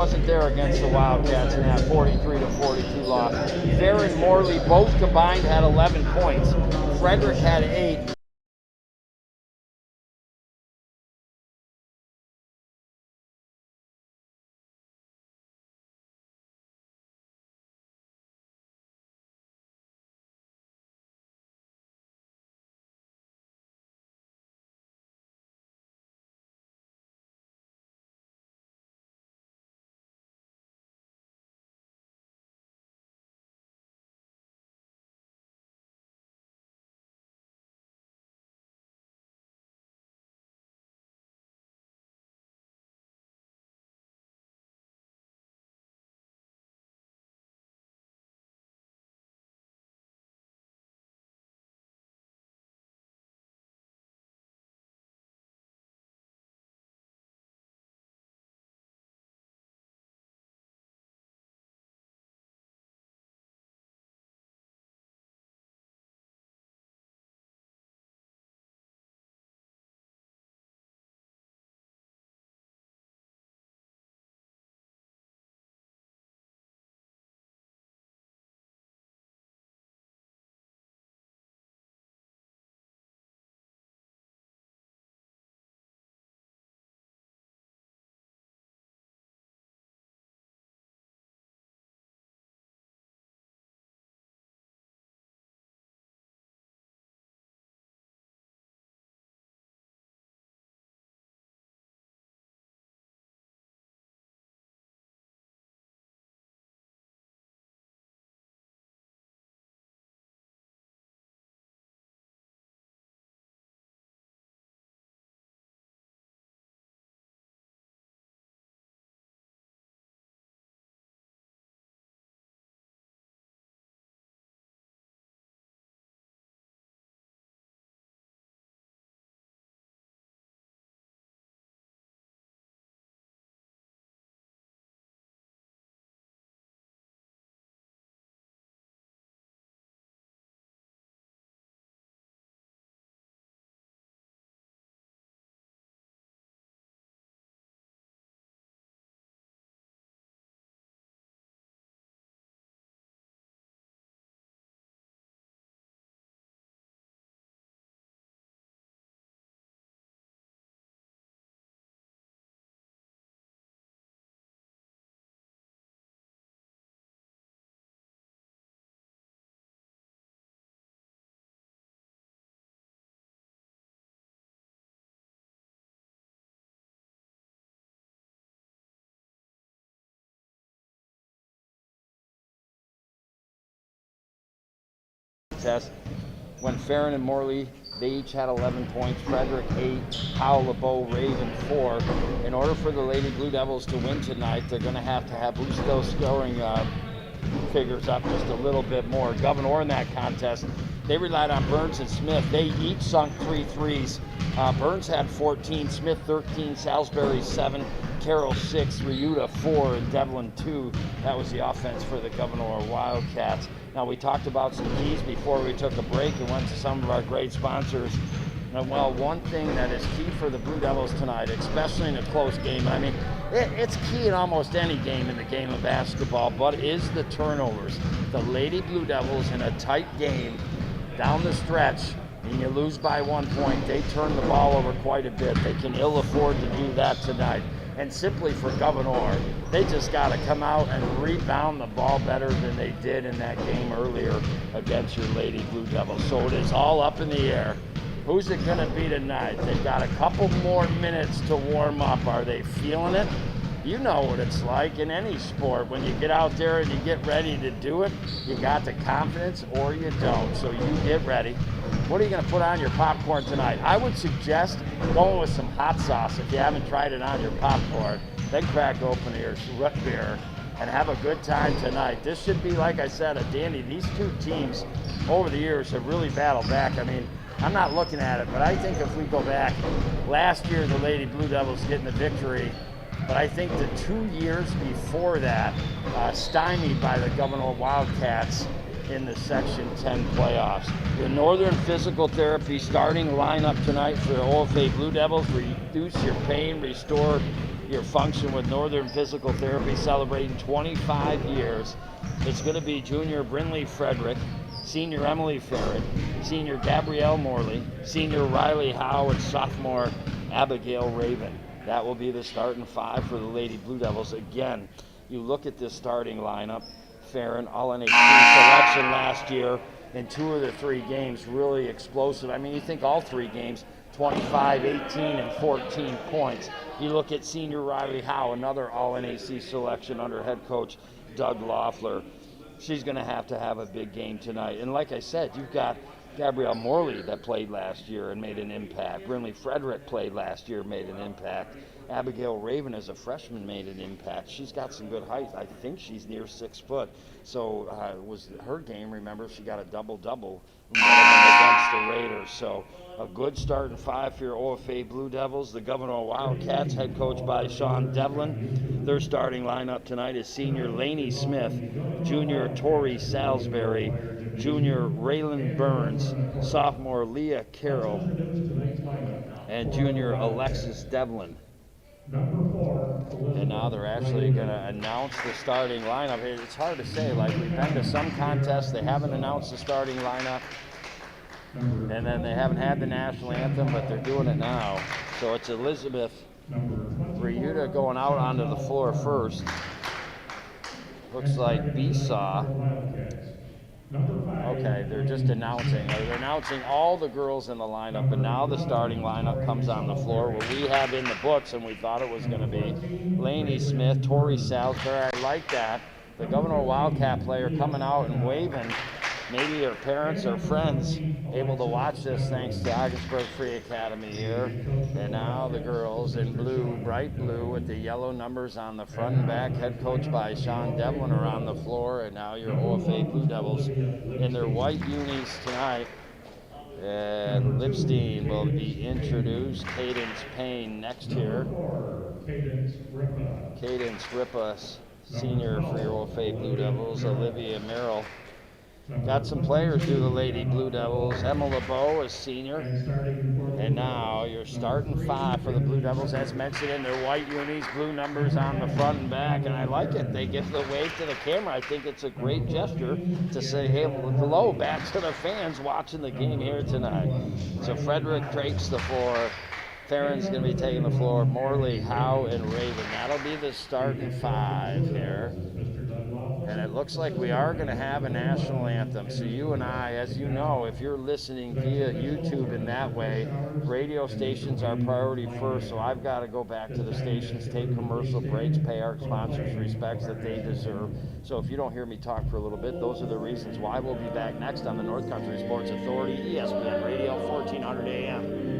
Wasn't there against the Wildcats in that 43-42 loss. Fair and Morley both combined had 11 points. Frederick had 8. Test. When Farron and Morley, they each had 11 points. Frederick 8, Powell, LeBeau, Raven 4. In order for the Lady Blue Devils to win tonight, they're going to have boost those scoring figures up just a little bit more. Gouverneur in that contest, they relied on Burns and Smith. They each sunk 3 threes. Burns had 14, Smith 13, Salisbury 7, Carroll 6, Ryuta 4, and Devlin 2. That was the offense for the Gouverneur Wildcats. Now, we talked about some keys before we took a break and went to some of our great sponsors. And, well, one thing that is key for the Blue Devils tonight, especially in a close game, I mean, it's key in almost any game in the game of basketball, but is the turnovers. The Lady Blue Devils in a tight game down the stretch, and you lose by 1 point, they turn the ball over quite a bit. They can ill afford to do that tonight. And simply for Gouverneur, they just got to come out and rebound the ball better than they did in that game earlier against your Lady Blue Devils. So it is all up in the air. Who's it going to be tonight? They've got a couple more minutes to warm up. Are they feeling it? You know what it's like in any sport. When you get out there and you get ready to do it, you got the confidence or you don't. So you get ready. What are you going to put on your popcorn tonight? I would suggest going with some hot sauce if you haven't tried it on your popcorn. Then crack open your root beer and have a good time tonight. This should be, like I said, a dandy. These two teams over the years have really battled back. I mean, I'm not looking at it, but I think if we go back, last year the Lady Blue Devils getting the victory, but I think the 2 years before that, stymied by the Gouverneur Wildcats in the Section 10 playoffs. The Northern Physical Therapy starting lineup tonight for the OFA Blue Devils: reduce your pain, restore your function with Northern Physical Therapy celebrating 25 years. It's going to be junior Brinley Frederick, senior Emily Farron, senior Gabrielle Morley, senior Riley Howe, and sophomore Abigail Raven. That will be the starting five for the Lady Blue Devils. Again, you look at this starting lineup, Farron, all-NAC selection last year, in 2 of the 3 games, really explosive. I mean, you think all 3 games, 25, 18, and 14 points. You look at senior Riley Howe, another all-NAC selection under head coach Doug Loeffler. She's going to have a big game tonight. And like I said, you've got Gabrielle Morley that played last year and made an impact. Brinley Frederick played last year, made an impact. Abigail Raven as a freshman made an impact. She's got some good height. I think she's near 6 foot. So was her game, remember, she got a double-double against the Raiders. So a good starting five for your OFA Blue Devils. The Gouverneur Wildcats, head coach by Sean Devlin. Their starting lineup tonight is senior Lainey Smith, junior Tori Salisbury, junior Raylan Burns, sophomore Leah Carroll, and junior Alexis Devlin. And now they're actually going to announce the starting lineup. It's hard to say. Like, we've been to some contests, they haven't announced the starting lineup. And then they haven't had the national anthem, but they're doing it now. So it's Elizabeth Ryuta going out onto the floor first. Looks like Besaw. Okay, they're just announcing. They're announcing all the girls in the lineup, but now the starting lineup comes on the floor. What we have in the books, and we thought it was going to be Lainey Smith, Tori Salisbury. I like that. The Gouverneur Wildcat player coming out and waving. Maybe your parents or friends able to watch this thanks to Augsburg Free Academy here. And now the girls in blue, bright blue with the yellow numbers on the front and back, head coached by Sean Devlin, are on the floor. And now your OFA Blue Devils in their white unis tonight. And Lipstein will be introduced. Cadence Payne next here. Cadence Ripa, senior for your OFA Blue Devils. Olivia Merrill. Got some players do the Lady Blue Devils. Emma LeBeau is senior. And now you're starting five for the Blue Devils, as mentioned, in their white unis, blue numbers on the front and back. And I like it. They give the wave to the camera. I think it's a great gesture to say, hey, hello, back to the fans watching the game here tonight. So Frederick drapes the floor. Farron's going to be taking the floor. Morley, Howe, and Raven. That'll be the starting five here. And it looks like we are going to have a national anthem. So you and I, as you know, if you're listening via YouTube in that way, radio stations are priority first. So I've got to go back to the stations, take commercial breaks, pay our sponsors respects that they deserve. So if you don't hear me talk for a little bit, those are the reasons why. We'll be back next on the North Country Sports Authority, ESPN Radio, 1400 AM.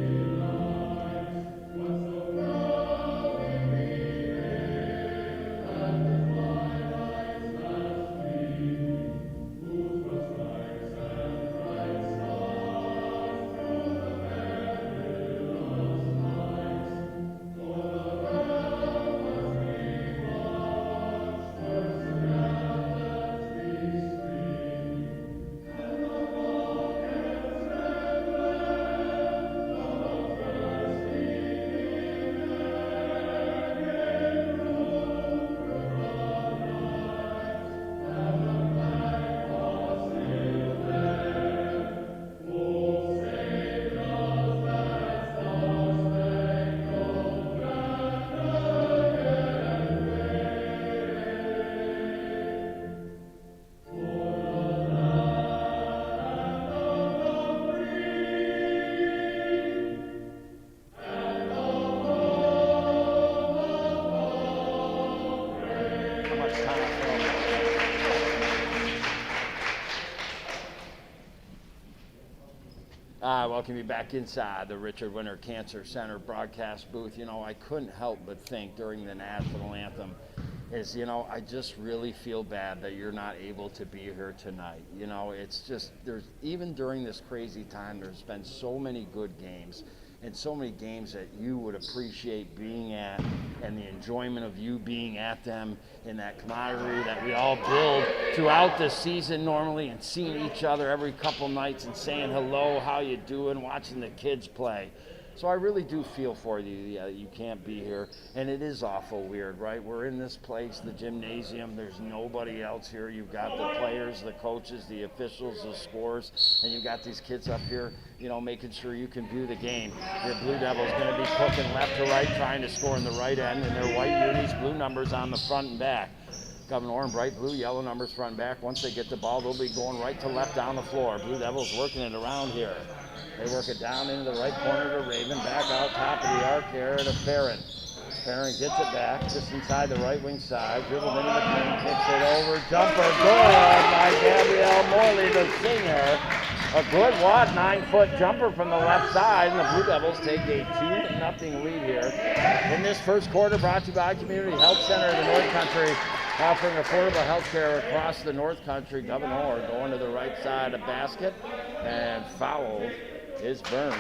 Welcome you back inside the Richard Winter Cancer Center broadcast booth. You know, I couldn't help but think during the national anthem is, you know, I just really feel bad that you're not able to be here tonight. You know, it's just, there's, even during this crazy time, there's been so many good games and so many games that you would appreciate being at, and the enjoyment of you being at them, and that camaraderie that we all build throughout the season normally, and seeing each other every couple nights and saying hello, how you doing, watching the kids play. So I really do feel for you. You can't be here. And it is awful weird, right? We're in this place, the gymnasium. There's nobody else here. You've got the players, the coaches, the officials, the scores, and you've got these kids up here, making sure you can view the game. Your Blue Devils going to be cooking left to right, trying to score in the right end, and their white unis, blue numbers on the front and back. Gouverneur in bright blue, yellow numbers front and back. Once they get the ball, they'll be going right to left down the floor. Blue Devils working it around here. They work it down into the right corner to Raven, back out top of the arc here to Farron. Farron gets it back just inside the right wing side, dribbled into the paint, kicks it over, jumper good by Gabrielle Morley, the singer. A good 9-foot jumper from the left side, and the Blue Devils take a 2-0 lead here. In this first quarter, brought to you by Community Health Center of the North Country, offering affordable health care across the North Country. Gouverneur going to the right side of basket, and fouled is Burns.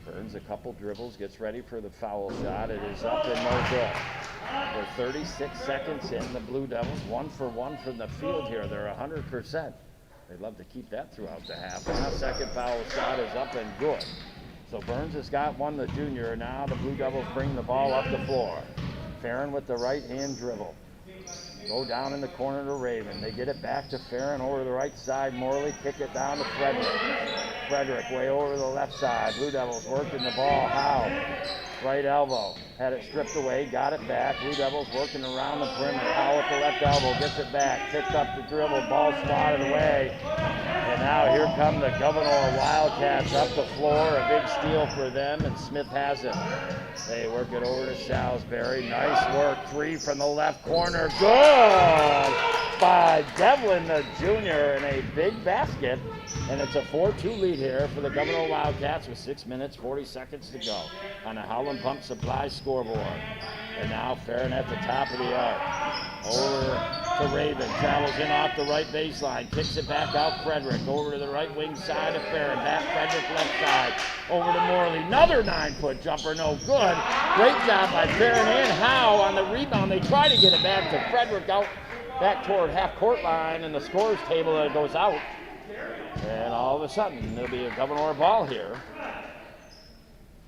Burns a couple dribbles, gets ready for the foul shot. It is up and no good. We're 36 seconds in. The Blue Devils 1 for 1 from the field here. They're 100%. They'd love to keep that throughout the half. Now second foul shot is up and good. So Burns has got one, the junior. Now the Blue Devils bring the ball up the floor. Farron with the right hand dribble. Go down in the corner to Raven. They get it back to Farron over the right side. Morley kick it down to Frederick. Frederick way over the left side. Blue Devils working the ball. Howe, right elbow. Had it stripped away, got it back. Blue Devils working around the perimeter. Howe with the left elbow, gets it back. Picks up the dribble, ball swatted away. And now here come the Gouverneur Wildcats up the floor. A big steal for them, and Smith has it. They work it over to Salisbury. Nice work. 3 from the left corner. Good by Devlin, the junior, in a big basket. And it's a 4-2 lead here for the Gouverneur Wildcats with 6 minutes, 40 seconds to go on the Howland Pump Supply scoreboard. And now Farron at the top of the arc. Over to Raven. Travels in off the right baseline. Kicks it back out Frederick. Over to the right wing side of Farron. Back Frederick left side. Over to Morley. Another 9-foot jumper. No good. Great job by Farron and Howe on the rebound. They try to get it back to Frederick out back toward half-court line, and the scorer's table that goes out. And all of a sudden, there'll be a Gouverneur ball here.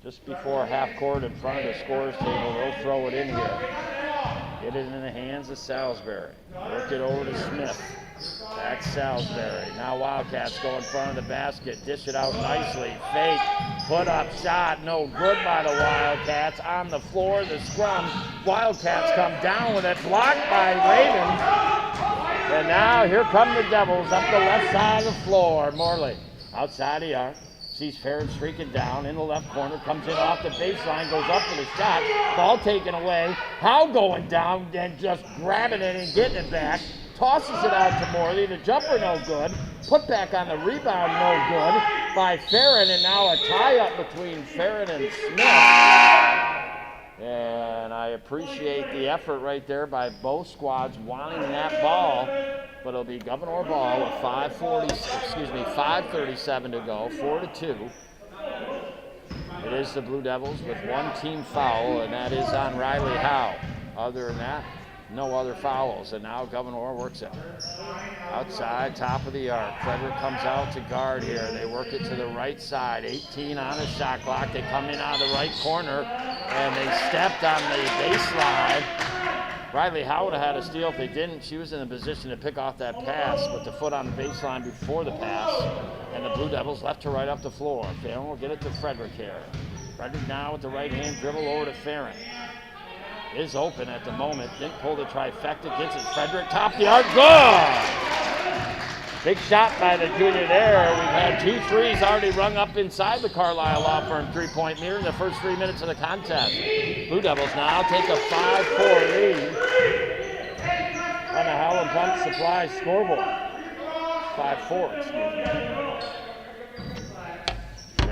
Just before half court in front of the scorer's table, they'll throw it in here. Get it in the hands of Salisbury. Work it over to Smith. Back Salisbury. Now Wildcats go in front of the basket. Dish it out nicely. Fake. Put up shot. No good by the Wildcats. On the floor, the scrum. Wildcats come down with it. Blocked by Ravens. And now here come the Devils up the left side of the floor. Morley outside the arc. Sees Farron streaking down in the left corner. Comes in off the baseline. Goes up for the shot. Ball taken away. Howe going down and just grabbing it and getting it back. Tosses it out to Morley. The jumper no good. Put back on the rebound no good by Farron. And now a tie-up between Farron and Smith. And I appreciate the effort right there by both squads wanting that ball, but it'll be Gouverneur ball with 5:37 to go, 4-2. It is the Blue Devils with one team foul, and that is on Riley Howe. Other than that, no other fouls, and now Gouverneur works it. Outside, top of the arc. Frederick comes out to guard here. They work it to the right side. 18 on the shot clock. They come in out of the right corner, and they stepped on the baseline. Riley Howe would have had a steal if they didn't. She was in a position to pick off that pass, but the foot on the baseline before the pass, and the Blue Devils left to right up the floor. Farron will get it to Frederick here. Frederick now with the right hand dribble over to Farron. Is open at the moment. Didn't pull the trifecta. Gets it. Frederick top the arc. Good! Big shot by the junior there. We've had 2 threes already rung up inside the Carlisle Law Firm three-point mirror in the first 3 minutes of the contest. Blue Devils now take a 5-4 lead on the Howland Pump Supply scoreboard. 5-4, excuse me.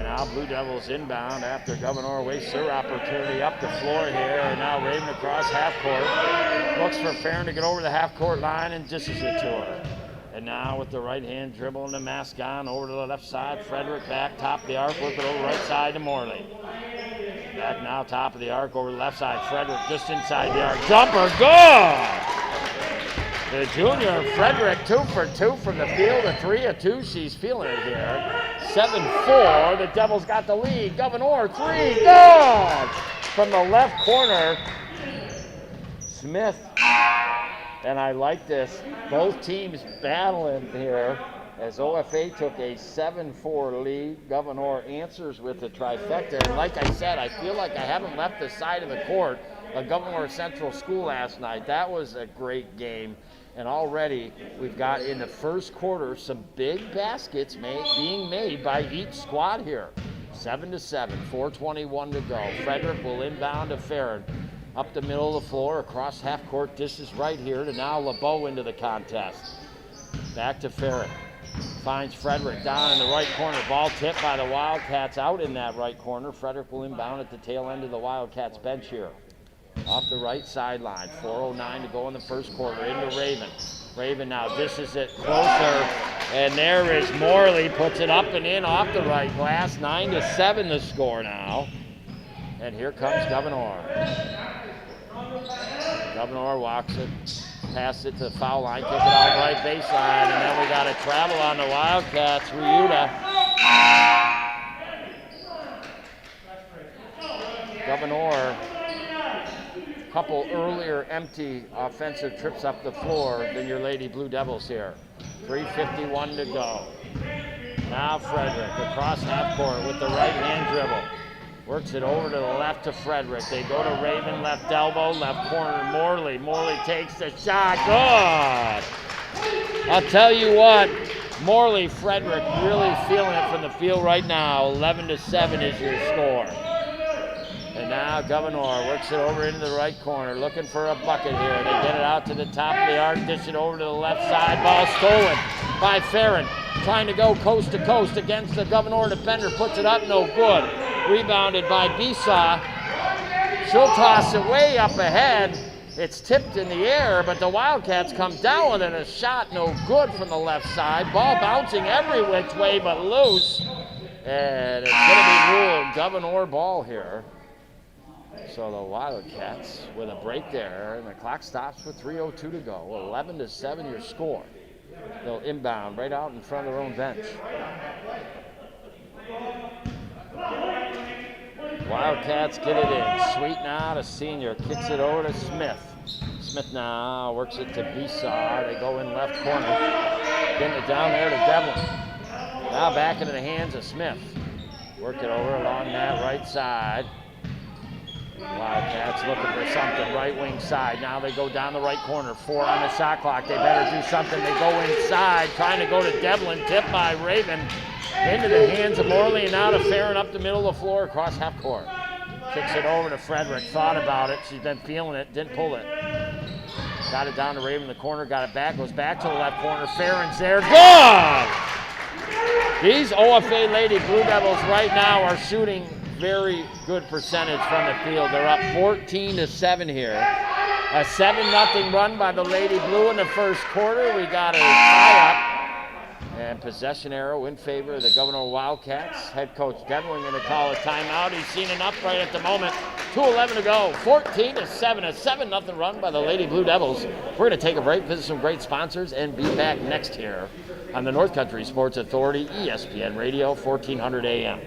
Now Blue Devils inbound after Gouverneur wastes their opportunity up the floor here. And now Raven across half court. Looks for Farron to get over the half court line and dishes it to her. And now with the right hand dribble and the mask on over to the left side. Frederick back top of the arc, work it over right side to Morley. Back now top of the arc over the left side. Frederick just inside the arc. Jumper, good! The junior, Frederick, 2 for 2 from the field, a 3 of 2. She's feeling it here. 7-4. The Devils got the lead. Gouverneur, 3. Good! From the left corner, Smith. And I like this. Both teams battling here as OFA took a 7-4 lead. Gouverneur answers with a trifecta. And like I said, I feel like I haven't left the side of the court of Gouverneur Central School last night. That was a great game. And already we've got in the first quarter some big baskets being made by each squad here. 7-7, 4:21 to go. Frederick will inbound to Farron. Up the middle of the floor, across half court. This is right here to now LeBeau into the contest. Back to Farron. Finds Frederick down in the right corner. Ball tipped by the Wildcats out in that right corner. Frederick will inbound at the tail end of the Wildcats bench here. Off the right sideline. 4:09 to go in the first quarter. Into Raven. Raven now dishes it closer. And there is Morley. Puts it up and in off the right glass. 9-7 the score now. And here comes Gouverneur. Gouverneur walks it. Pass it to the foul line. Kick it out right baseline. And then we got a travel on the Wildcats. Ryuta. Gouverneur. Couple earlier empty offensive trips up the floor than your Lady Blue Devils here. 3:51 to go. Now Frederick across half court with the right hand dribble. Works it over to the left to Frederick. They go to Raven, left elbow, left corner, Morley. Morley takes the shot. Good! I'll tell you what, Morley, Frederick really feeling it from the field right now. 11-7 is your score. And now Gouverneur works it over into the right corner, looking for a bucket here. They get it out to the top of the arc, dish it over to the left side. Ball stolen by Farron. Trying to go coast to coast against the Gouverneur defender. Puts it up, no good. Rebounded by Bisa. She'll toss it way up ahead. It's tipped in the air, but the Wildcats come down with it. A shot no good from the left side. Ball bouncing every which way but loose. And it's going to be ruled Gouverneur ball here. So the Wildcats with a break there, and the clock stops with 3:02 to go. 11-7 your score. They'll inbound right out in front of their own bench. Wildcats get it in. Sweet now to senior. Kicks it over to Smith. Smith now works it to Bisa. They go in left corner. Getting it down there to Devlin. Now back into the hands of Smith. Work it over along that right side. Wildcats looking for something. Right wing side. Now they go down the right corner. 4 on the shot clock. They better do something. They go inside. Trying to go to Devlin. Tipped by Raven. Into the hands of Morley, and now to Farron up the middle of the floor across half court. Kicks it over to Frederick. Thought about it. She's been feeling it. Didn't pull it. Got it down to Raven in the corner. Got it back. Goes back to the left corner. Farron's there. Good! These OFA Lady Blue Devils right now are shooting very good percentage from the field. They're up 14-7 here. A 7-0 run by the Lady Blue in the first quarter. We got a tie-up. And possession arrow in favor of the Gouverneur Wildcats. Head coach Devlin going to call a timeout. He's seen enough right at the moment. 2:11 to go. 14-7. A 7-0 run by the Lady Blue Devils. We're going to take a break, visit some great sponsors, and be back next here on the North Country Sports Authority, ESPN Radio, 1400 AM.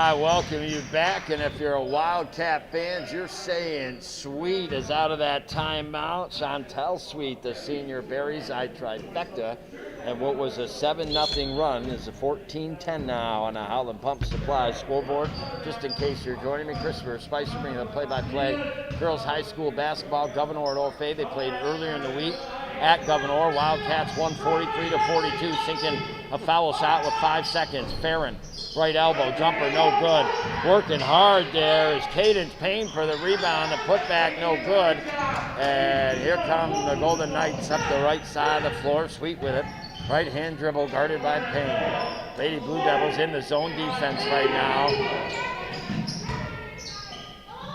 I welcome you back, and if you're a Wildcat fan, you're saying Sweet is out of that timeout. Chantel Sweet, the senior Berries Eye trifecta, and what was a 7-0 run is a 14-10 now on the Howland Pump Supply scoreboard. Just in case you're joining me, Christopher Spicer bringing the play-by-play. Girls High School basketball, Gouverneur at OFA. They played earlier in the week at Gouverneur. Wildcats won 43-42, sinking a foul shot with 5 seconds. Farron, right elbow, jumper, no good. Working hard there is Cadence Payne for the rebound. The putback, no good. And here come the Golden Knights up the right side of the floor. Sweet with it. Right hand dribble guarded by Payne. Lady Blue Devils in the zone defense right now.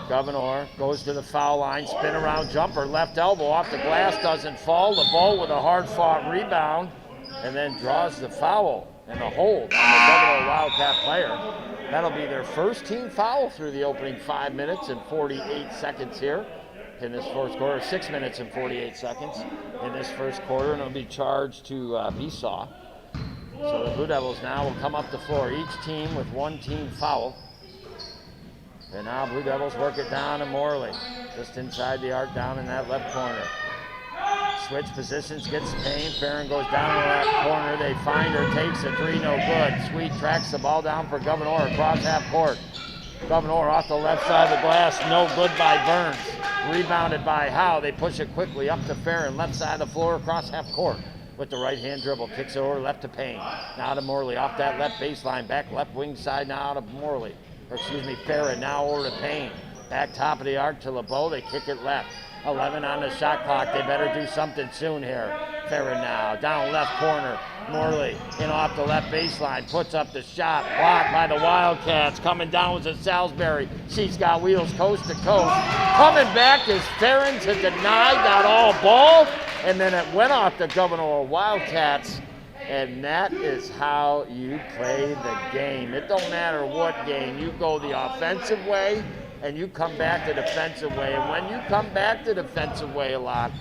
Gouverneur goes to the foul line, spin around jumper, left elbow off the glass, doesn't fall. LeBeau with a hard-fought rebound, and then draws the foul and the hold on the Gouverneur Wildcat player. That'll be their first team foul through the opening 5 minutes and 48 seconds here in this first quarter. 6 minutes and 48 seconds in this first quarter, and it'll be charged to Besaw. So the Blue Devils now will come up the floor, each team with one team foul. And now Blue Devils work it down to Morley, just inside the arc, down in that left corner. Switch positions, gets Payne. Farron goes down to that corner. They find her, takes a three, no good. Sweet tracks the ball down for Gouverneur across half court. Gouverneur off the left side of the glass, no good by Burns. Rebounded by Howe. They push it quickly up to Farron, left side of the floor across half court. With the right hand dribble, kicks it over left to Payne. Now to Morley off that left baseline, back left wing side now to Morley. Farron now over to Payne. Back top of the arc to LeBeau. They kick it left. 11 on the shot clock. They better do something soon here. Farron now down left corner. Morley in off the left baseline. Puts up the shot. Blocked by the Wildcats. Coming down was a Salisbury. She's got wheels coast to coast. Coming back is Farron to deny. Got all ball. And then it went off the Gouverneur Wildcats. And that is how you play the game. It don't matter what game. You go the offensive way, and you come back the defensive way. And when you come back the defensive way a lot,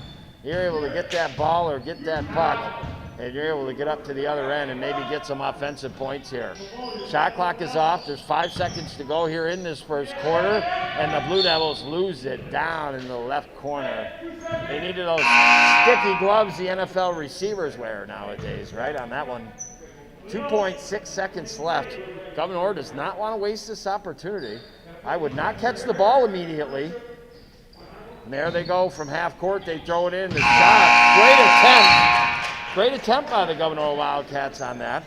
you're able to get that ball or get that puck, and you're able to get up to the other end and maybe get some offensive points here. Shot clock is off. There's 5 seconds to go here in this first quarter, and the Blue Devils lose it down in the left corner. They needed those sticky gloves the NFL receivers wear nowadays, right, on that one. 2.6 seconds left. Gouverneur does not want to waste this opportunity. I would not catch the ball immediately. And there they go from half court. They throw it in. The shot. Great attempt. Great attempt by the Gouverneur Wildcats on that.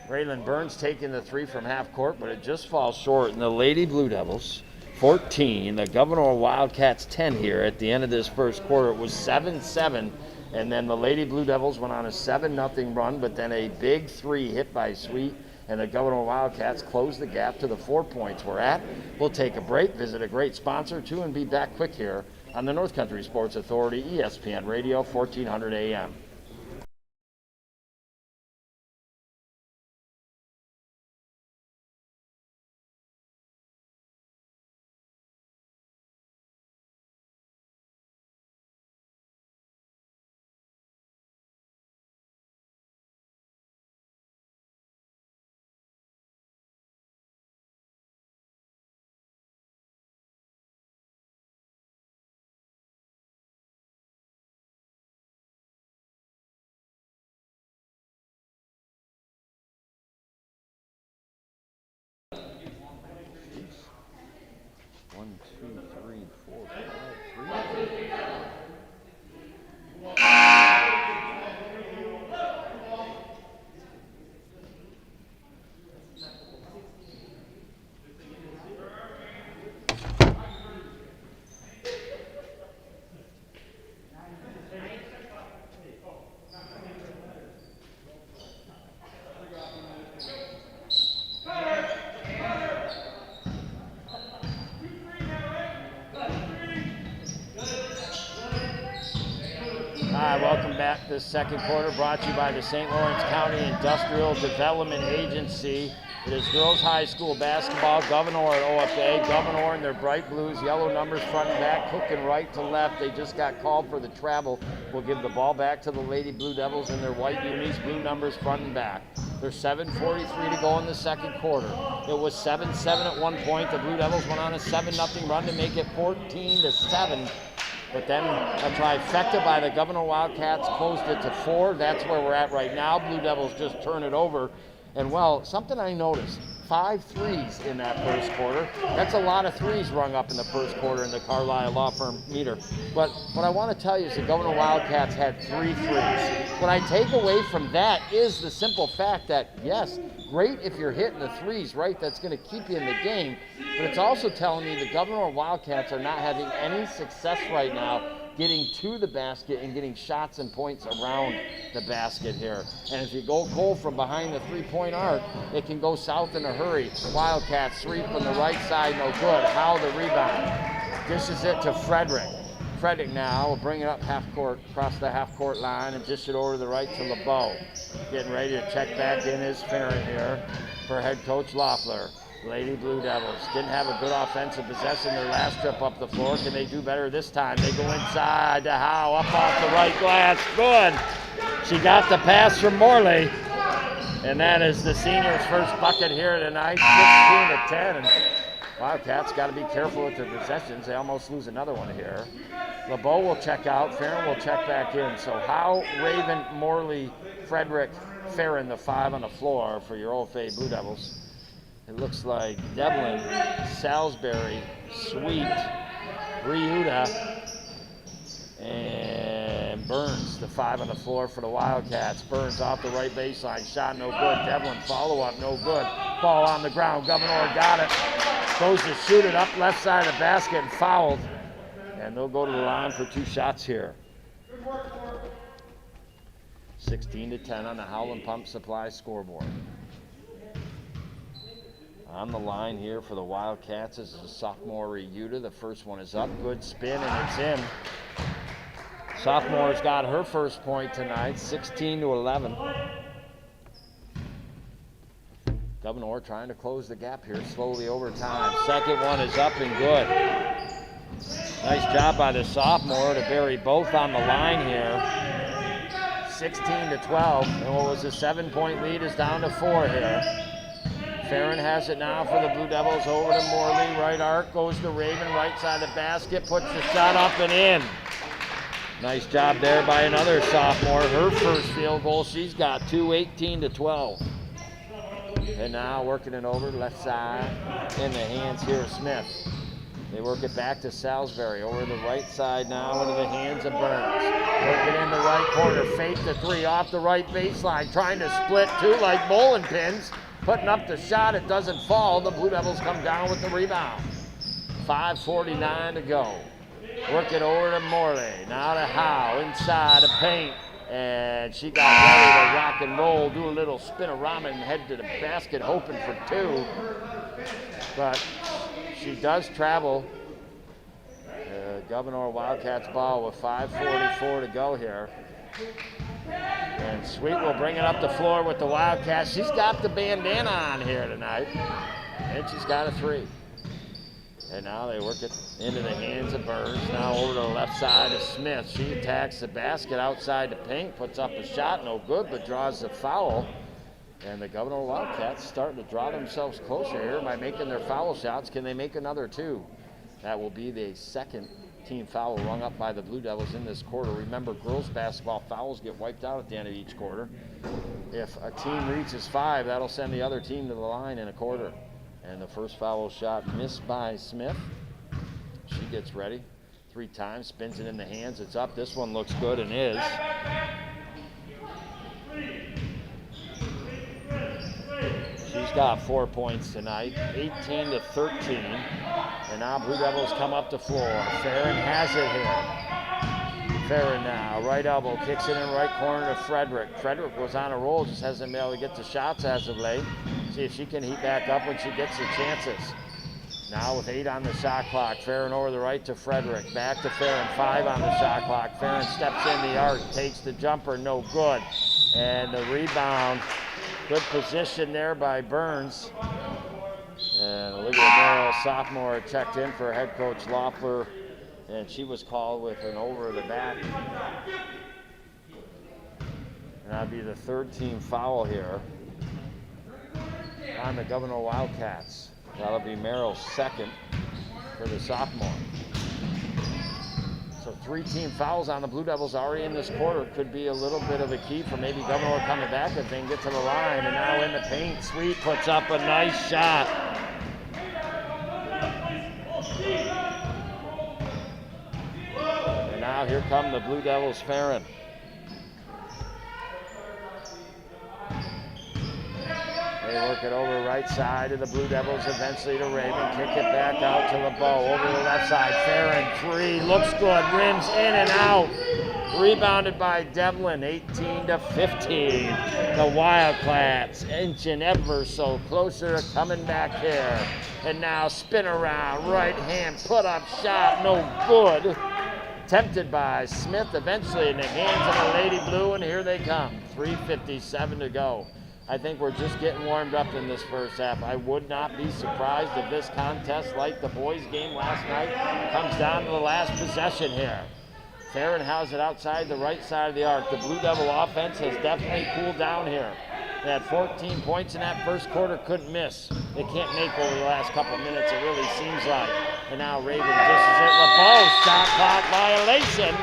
Raylan Burns taking the three from half court, but it just falls short. And the Lady Blue Devils, 14. The Gouverneur Wildcats, 10 here at the end of this first quarter. It was 7-7. And then the Lady Blue Devils went on a 7-0 run, but then a big three hit by Sweet. And the Gouverneur Wildcats closed the gap to the 4 points we're at. We'll take a break, visit a great sponsor, too, and be back quick here on the North Country Sports Authority, ESPN Radio, 1400 AM. One, two, three, four, five, three. Welcome back. This second quarter brought to you by the St. Lawrence County Industrial Development Agency. It is girls high school basketball. Gouverneur at OFA. Gouverneur in their bright blues, yellow numbers front and back, hooking right to left. They just got called for the travel. We'll give the ball back to the Lady Blue Devils in their white unis, blue numbers front and back. There's 7:43 to go in the second quarter. It was 7-7 at one point. The Blue Devils went on a 7-0 run to make it 14-7. But then a trifecta by the Gouverneur Wildcats closed it to 4. That's where we're at right now. Blue Devils just turn it over. And, well, something I noticed, 5 threes in that first quarter. That's a lot of threes rung up in the first quarter in the Carlisle Law Firm meter. But what I want to tell you is the Gouverneur Wildcats had 3 threes. What I take away from that is the simple fact that, yes, great if you're hitting the threes, right? That's going to keep you in the game. But it's also telling me the Gouverneur Wildcats are not having any success right now getting to the basket and getting shots and points around the basket here. And if you go cold from behind the three-point arc, it can go south in a hurry. Wildcats sweep from the right side, no good. Howe the rebound. Dishes it to Frederick. Frederick now will bring it up half court, across the half court line, and dish it over to the right to LeBeau. Getting ready to check back in is Farron here for head coach Loeffler. Lady Blue Devils didn't have a good offensive possession their last trip up the floor. Can they do better this time? They go inside to Howe, up off the right glass. Good. She got the pass from Morley. And that is the senior's first bucket here tonight, 16-10. And Wildcats got to be careful with their possessions. They almost lose another one here. LeBeau will check out. Farron will check back in. So Howe, Raven, Morley, Frederick, Farron, the 5 on the floor for your OFA Blue Devils. It looks like Devlin, Salisbury, Sweet, Briuta, and Burns, the 5 on the floor for the Wildcats. Burns off the right baseline, shot no good. Devlin follow-up, no good. Ball on the ground, Gouverneur got it. Goes to shoot it up left side of the basket and fouled. And they'll go to the line for 2 shots here. 16-10 on the Howland Pump Supply scoreboard. On the line here for the Wildcats is a sophomore Ryuta. The first one is up. Good spin, and it's in. Sophomore's got her first point tonight, 16-11. Gouverneur trying to close the gap here slowly over time. Second one is up and good. Nice job by the sophomore to bury both on the line here. 16-12, and what was a 7-point lead is down to 4 here. Farron has it now for the Blue Devils, over to Morley, right arc, goes to Raven, right side of the basket, puts the shot up and in. Nice job there by another sophomore. Her first field goal, she's got 2, 18-12. And now working it over left side in the hands here of Smith. They work it back to Salisbury, over the right side now into the hands of Burns. Work it in the right corner, fake the 3 off the right baseline, trying to split 2 like bowling pins. Putting up the shot, it doesn't fall. The Blue Devils come down with the rebound. 5:49 to go. Work it over to Morley. Now to Howe, inside the paint. And she got ready to rock and roll, do a little spin-a-rama and head to the basket, hoping for 2. But she does travel. Gouverneur Wildcats ball with 5:44 to go here. And Sweet will bring it up the floor with the Wildcats. She's got the bandana on here tonight. And she's got a 3. And now they work it into the hands of Burns. Now over to the left side of Smith. She attacks the basket outside the paint, puts up a shot, no good, but draws the foul. And the Gouverneur Wildcats starting to draw themselves closer here by making their foul shots. Can they make another 2? That will be the second team foul rung up by the Blue Devils in this quarter. Remember, girls basketball fouls get wiped out at the end of each quarter. If a team reaches 5, that'll send the other team to the line in a quarter. And the first foul shot missed by Smith. She gets ready 3 times, spins it in the hands. It's up. This one looks good and is. She's got 4 points tonight, 18-13. And now Blue Devils come up the floor. Farron has it here. Farron now, right elbow, kicks it in right corner to Frederick. Frederick was on a roll, just hasn't been able to get the shots as of late. See if she can heat back up when she gets the chances. Now with 8 on the shot clock, Farron over the right to Frederick. Back to Farron, 5 on the shot clock. Farron steps in the arc, takes the jumper, no good. And the rebound, good position there by Burns. And Olivia Merrill, sophomore, checked in for head coach Loeffler, and she was called with an over the back. And that'd be the 3rd team foul here. on the Gouverneur Wildcats. That'll be Merrill's second for the sophomore. So 3 team fouls on the Blue Devils already in this quarter. Could be a little bit of a key for maybe Gouverneur coming back if they can get to the line. And now in the paint, Sweet puts up a nice shot. And now here come the Blue Devils, Farron. They work it over right side of the Blue Devils, eventually to Raven. Kick it back out to LeBeau. Over the left side, Farron, 3, looks good, rims in and out. Rebounded by Devlin, 18-15. The Wildcats inching ever so closer to coming back here. And now spin around, right hand, put up shot, no good. Tempted by Smith, eventually in the hands of the Lady Blue, and here they come. 3:57 to go. I think we're just getting warmed up in this first half. I would not be surprised if this contest, like the boys' game last night, comes down to the last possession here. Farron has it outside the right side of the arc. The Blue Devil offense has definitely cooled down here. They had 14 points in that first quarter, couldn't miss. They can't make over the last couple minutes, it really seems like. And now Raven dishes it. LeBeau, shot clock violation.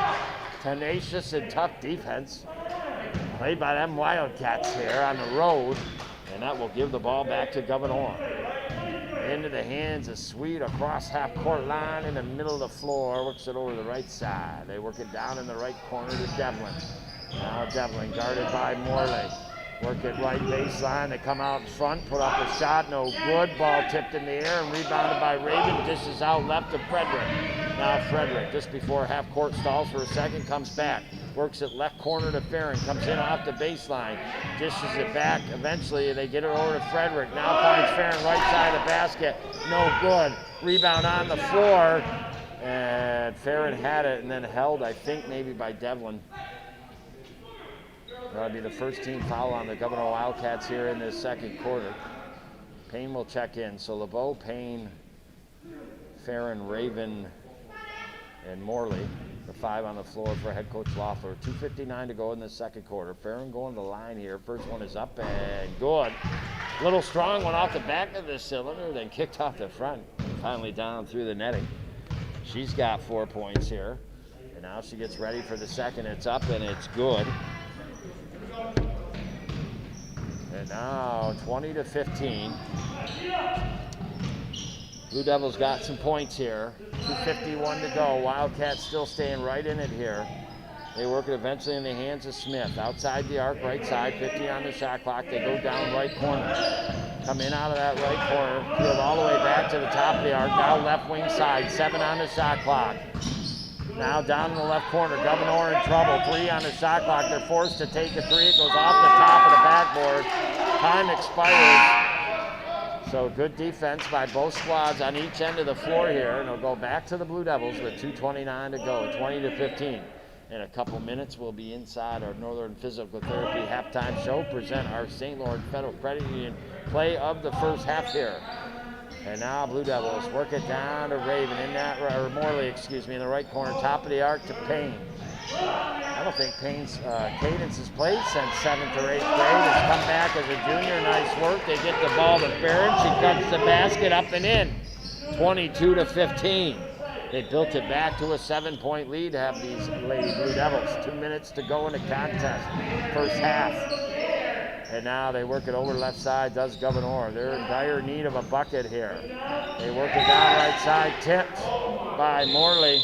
Tenacious and tough defense. Played by them Wildcats here on the road, and that will give the ball back to Gouverneur. Into the hands of Sweet across half-court line in the middle of the floor. Works it over the right side. They work it down in the right corner to Devlin. Now Devlin guarded by Morley. Work it right baseline. They come out in front, put up a shot, no good. Ball tipped in the air and rebounded by Raven. Dishes out left to Frederick. Now Frederick, just before half-court stalls for a second, comes back. Works it left corner to Farron, comes in off the baseline, dishes it back. Eventually, they get it over to Frederick. Now finds Farron right side of the basket. No good. Rebound on the floor. And Farron had it and then held, I think, maybe by Devlin. That'll be the first team foul on the Gouverneur Wildcats here in this second quarter. Payne will check in. So LeBeau, Payne, Farron, Raven, and Morley. The 5 on the floor for head coach Loeffler. 2:59 to go in the second quarter. Farron going to the line here. First one is up and good. Little strong one off the back of the cylinder, then kicked off the front. Finally down through the netting. She's got 4 points here. And now she gets ready for the second. It's up and it's good. And now 20-15. Blue Devils got some points here. 2:51 to go. Wildcats still staying right in it here. They work it eventually in the hands of Smith. Outside the arc, right side, 50 on the shot clock. They go down right corner. Come in out of that right corner. Field all the way back to the top of the arc. Now left wing side, 7 on the shot clock. Now down in the left corner. Gouverneur in trouble. 3 on the shot clock. They're forced to take a 3. It goes off the top of the backboard. Time expires. So good defense by both squads on each end of the floor here. And it'll go back to the Blue Devils with 2:29 to go, 20-15. In a couple minutes, we'll be inside our Northern Physical Therapy halftime show. Present our St. Lawrence Federal Credit Union play of the first half here. And now Blue Devils work it down to Raven in that, or Morley, excuse me, in the right corner, top of the arc to Payne. I don't think Payne's cadence has played since 7th or 8th grade. Has come back as a junior. Nice work. They get the ball to Farron. She cuts the basket up and in. 22-15. They built it back to a 7-point lead to have these Lady Blue Devils. 2 minutes to go in the contest. First half. And now they work it over left side, does Gouverneur. They're in dire need of a bucket here. They work it down right side, tipped by Morley.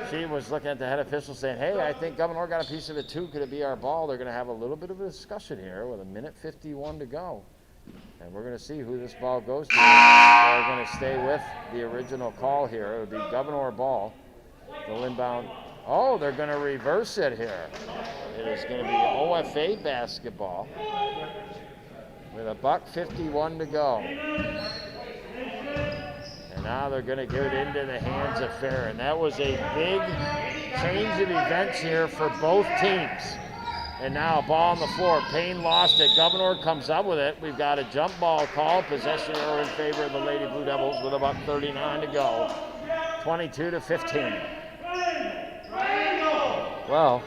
She was looking at the head official saying, hey, I think Gouverneur got a piece of it too. Could it be our ball? They're going to have a little bit of a discussion here with 1:51 to go. And we're going to see who this ball goes to. They're going to stay with the original call here. It would be Gouverneur ball. The inbound. Oh, they're going to reverse it here. It is going to be OFA basketball with 1:51 to go. And now they're going to give it into the hands of Farron. That was a big change of events here for both teams. And now a ball on the floor. Payne lost it. Gouverneur comes up with it. We've got a jump ball call. Possession arrow in favor of the Lady Blue Devils with about 39 to go. 22-15. Well,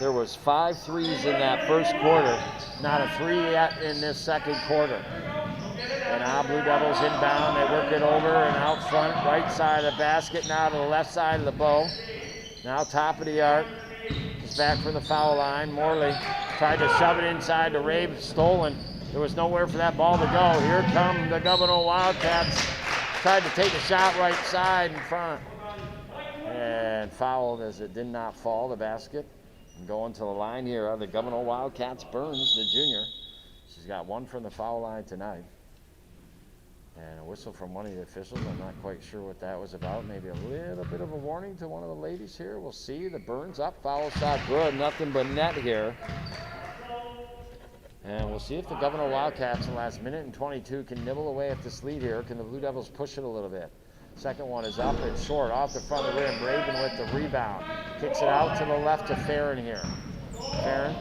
There was 5 threes in that first quarter, not a 3 yet in this second quarter. And now Blue Devils inbound, they work it over and out front, right side of the basket, now to the left side of the bow. Now top of the arc, he's back from the foul line. Morley tried to shove it inside to Rave, stolen. There was nowhere for that ball to go. Here come the Gouverneur Wildcats. Tried to take a shot right side in front. And fouled as it did not fall, the basket. And going to the line here are the Gouverneur Wildcats. Burns, the junior. She's got 1 from the foul line tonight. And a whistle from one of the officials. I'm not quite sure what that was about. Maybe a little bit of a warning to one of the ladies here. We'll see. The Burns up, foul shot good. Nothing but net here. And we'll see if the Gouverneur Wildcats in the last minute and 22 can nibble away at this lead here. Can the Blue Devils push it a little bit? Second one is up and short, off the front of the rim. Raven with the rebound. Kicks it out to the left to Farron here. Farron,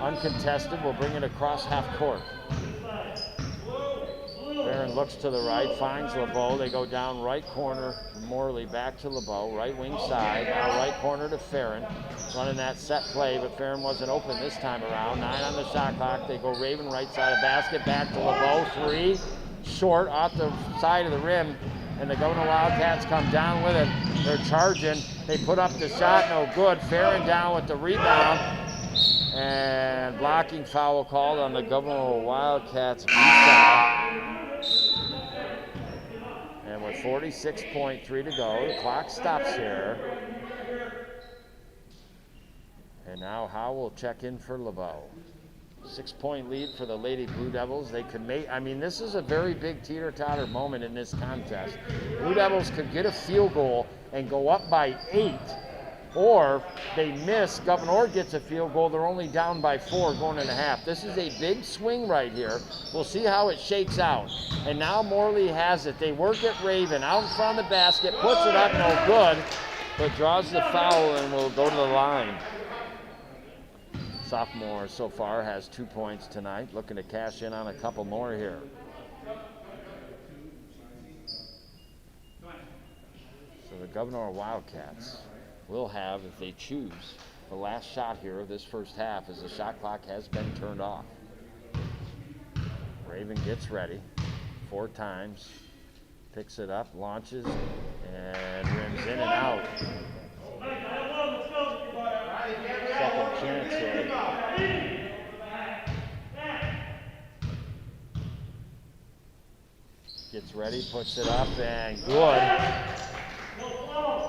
uncontested, will bring it across half court. Farron looks to the right, finds LeBeau. They go down right corner. Morley back to LeBeau, right wing side. Now right corner to Farron. Running that set play, but Farron wasn't open this time around. 9 on the shot clock. They go Raven right side of basket, back to LeBeau. 3, short, off the side of the rim. And the Gouverneur Wildcats come down with it. They're charging. They put up the shot, no good. Farron down with the rebound. And blocking foul called on the Gouverneur Wildcats side. And with 46.3 to go, the clock stops here. And now Howe will check in for LeBeau. 6-point lead for the Lady Blue Devils. They could make, I mean, this is a very big teeter-totter moment in this contest. Blue Devils could get a field goal and go up by 8, or they miss, Gouverneur gets a field goal, they're only down by 4 going into half. This is a big swing right here. We'll see how it shakes out. And now Morley has it. They work at Raven, out in front of the basket, puts it up, no good, but draws the foul and will go to the line. Sophomore so far has 2 points tonight, looking to cash in on a couple more here. So the Gouverneur Wildcats will have, if they choose, the last shot here of this first half as the shot clock has been turned off. Raven gets ready 4 times, picks it up, launches, and rims in and out. Second chance here. Gets ready, puts it up, and good.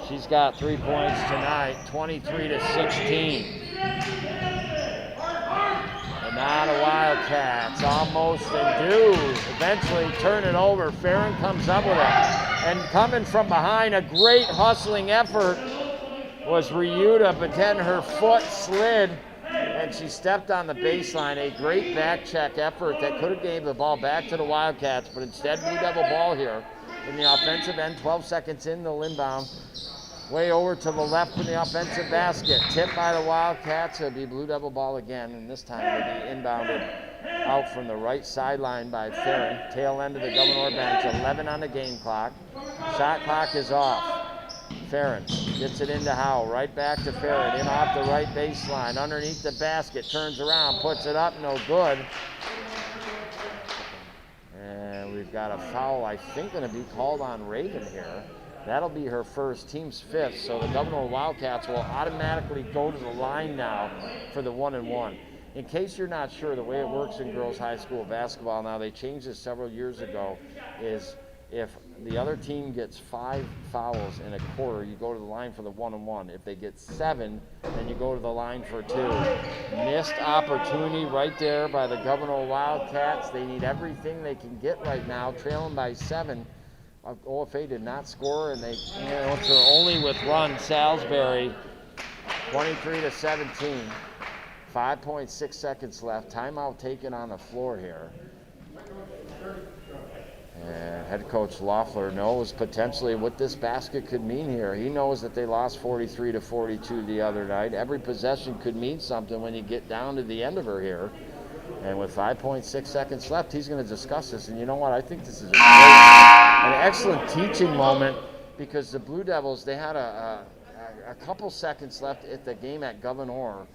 She's got 3 points tonight, 23 to 16. And now the Wildcats almost and do eventually turn it over. Farron comes up with it. And coming from behind, a great hustling effort was Ryuta, but then her foot slid and she stepped on the baseline. A great back check effort that could have gave the ball back to the Wildcats, but instead Blue Devil ball here in the offensive end. 12 seconds in, they'll inbound. Way over to the left in the offensive basket. Tipped by the Wildcats. It'll be Blue Devil ball again, and this time it'll be inbounded out from the right sideline by Farron. Tail end of the Gouverneur bench. 11 on the game clock. Shot clock is off. Farron gets it into Howell. Right back to Farron. In off the right baseline. Underneath the basket. Turns around. Puts it up. No good. And we've got a foul, I think, going to be called on Raven here. That'll be her first, team's 5th, so the Gouverneur Wildcats will automatically go to the line now for the 1-and-1. In case you're not sure, the way it works in girls high school basketball now, they changed this several years ago, is if the other team gets 5 fouls in a quarter, you go to the line for the 1-and-1. If they get 7, then you go to the line for 2. Missed opportunity right there by the Gouverneur Wildcats. They need everything they can get right now, trailing by 7. OFA did not score, and they answer only with run. Salisbury, 23 to 17. 5.6 seconds left. Timeout taken on the floor here. And head coach Loeffler knows potentially what this basket could mean here. He knows that they lost 43 to 42 the other night. Every possession could mean something when you get down to the end of her here. And with 5.6 seconds left, he's going to discuss this. And you know what? I think this is an excellent teaching moment, because the Blue Devils, they had a couple seconds left at the game at Gouverneur,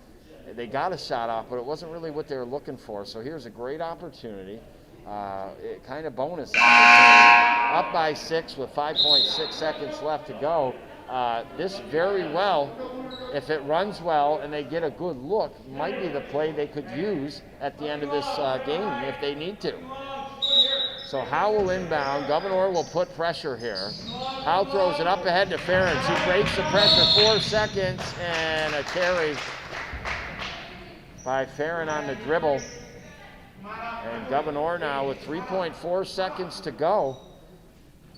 They got a shot off, but it wasn't really what they were looking for. So here's a great opportunity, kind of bonus opportunity. Up by 6 with 5.6 seconds left to go. This very well, if it runs well and they get a good look, might be the play they could use at the end of this game if they need to. So Howe will inbound. Gouverneur will put pressure here. Howe throws it up ahead to Farron. She breaks the pressure, 4 seconds, and a carry by Farron on the dribble. And Gouverneur now with 3.4 seconds to go.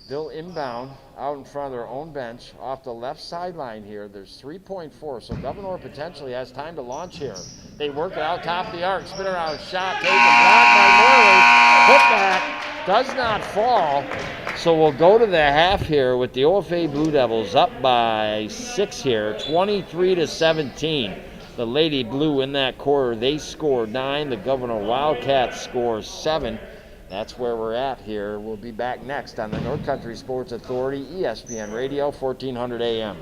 They'll inbound out in front of their own bench off the left sideline here. There's 3.4, so Gouverneur potentially has time to launch here. They work it out top of the arc, spin around, shot, taken, blocked by Morley. Put back, does not fall. So we'll go to the half here with the OFA Blue Devils up by 6 here, 23-17. The Lady Blue in that quarter, they score 9. The Gouverneur Wildcats score 7. That's where we're at here. We'll be back next on the North Country Sports Authority, ESPN Radio, 1400 AM.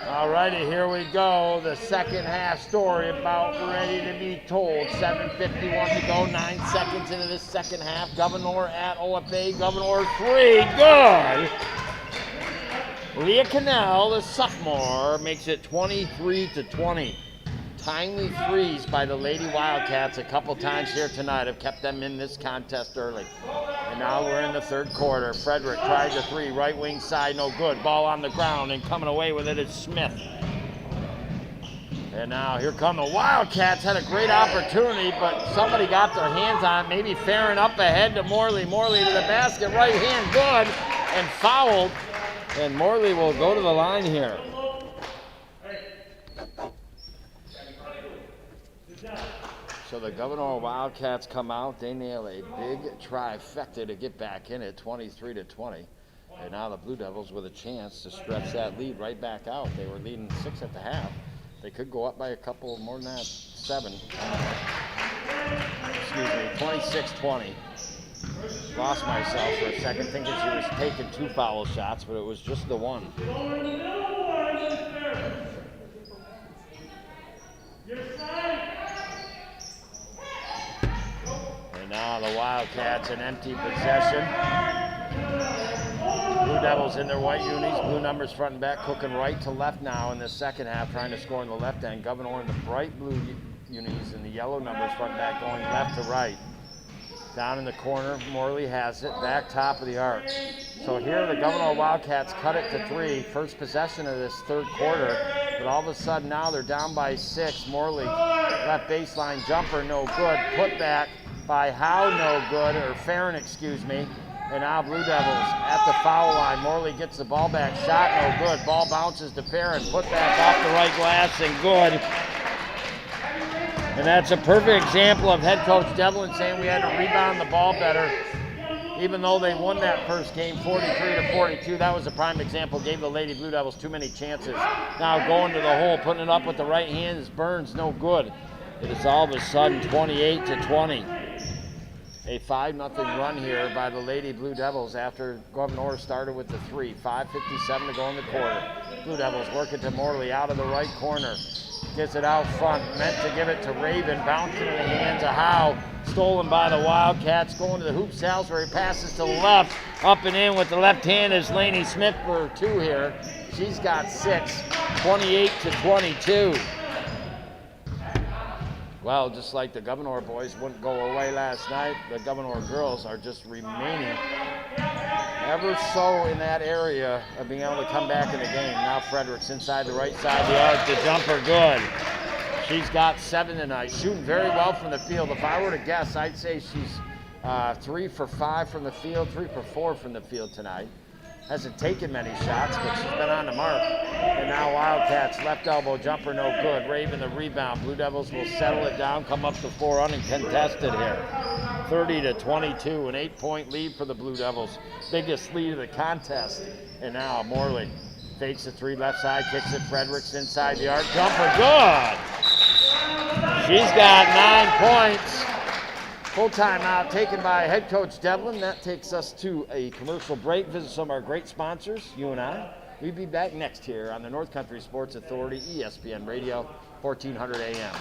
Alrighty, here we go. The second half story about ready to be told. 7:51 to go, 9 seconds into this second half. Gouverneur at OFA. Gouverneur 3, good. Leah Cannell, the sophomore, makes it 23-20. Timely threes by the Lady Wildcats a couple times here tonight have kept them in this contest early. And now we're in the third quarter. Frederick tried the three, right wing side, no good. Ball on the ground, and coming away with it is Smith. And now here come the Wildcats. Had a great opportunity, but somebody got their hands on it. Maybe Farron up ahead to Morley. Morley to the basket, right hand, good, and fouled. And Morley will go to the line here. So the Gouverneur Wildcats come out. They nail a big trifecta to get back in at 23-20. And now the Blue Devils with a chance to stretch that lead right back out. They were leading 6 at the half. They could go up by a couple more than that, 7. Excuse me, 26-20. Lost myself for a second thinking she was taking 2 foul shots, but it was just the one. And now the Wildcats in empty possession. Blue Devils in their white unis, blue numbers front and back, cooking right to left now in the second half, trying to score in the left end. Gouverneur in the bright blue unis and the yellow numbers front and back, going left to right. Down in the corner, Morley has it, back top of the arc. So here the Gouverneur Wildcats cut it to 3, first possession of this third quarter, but all of a sudden now they're down by 6. Morley, left baseline jumper, no good. Put back by Howe, no good, or Farron, excuse me. And now Blue Devils at the foul line. Morley gets the ball back, shot, no good. Ball bounces to Farron, put back off the right glass and good. And that's a perfect example of head coach Devlin saying we had to rebound the ball better. Even though they won that first game 43-42, that was a prime example. Gave the Lady Blue Devils too many chances. Now going to the hole, putting it up with the right hand is Burns, no good. It is all of a sudden 28-20. A 5-0 run here by the Lady Blue Devils after Gouverneur started with the 3. 5:57 to go in the quarter. Blue Devils work it to Morley out of the right corner. Gets it out front, meant to give it to Raven, bouncing in the hands of Howe. Stolen by the Wildcats, going to the hoop Salisbury, passes to the left. Up and in with the left hand is Laney Smith for 2 here. She's got 6, 28-22. Well, just like the Gouverneur boys wouldn't go away last night, the Gouverneur girls are just remaining ever so in that area of being able to come back in the game. Now Fredericks inside the right side of the arc, the jumper good. She's got 7 tonight, shooting very well from the field. If I were to guess, I'd say she's 3 for 5 from the field, 3 for 4 from the field tonight. Hasn't taken many shots, but she's been on the mark. And now Wildcats, left elbow jumper, no good. Raven the rebound. Blue Devils will settle it down, come up to 4 uncontested here. 30-22, an 8-point lead for the Blue Devils. Biggest lead of the contest. And now Morley fakes the 3 left side, kicks it. Fredericks inside the arc, jumper, good. She's got 9 points. Full timeout taken by head coach Devlin. That takes us to a commercial break. Visit some of our great sponsors, you and I. We'll be back next here on the North Country Sports Authority, ESPN Radio, 1400 AM.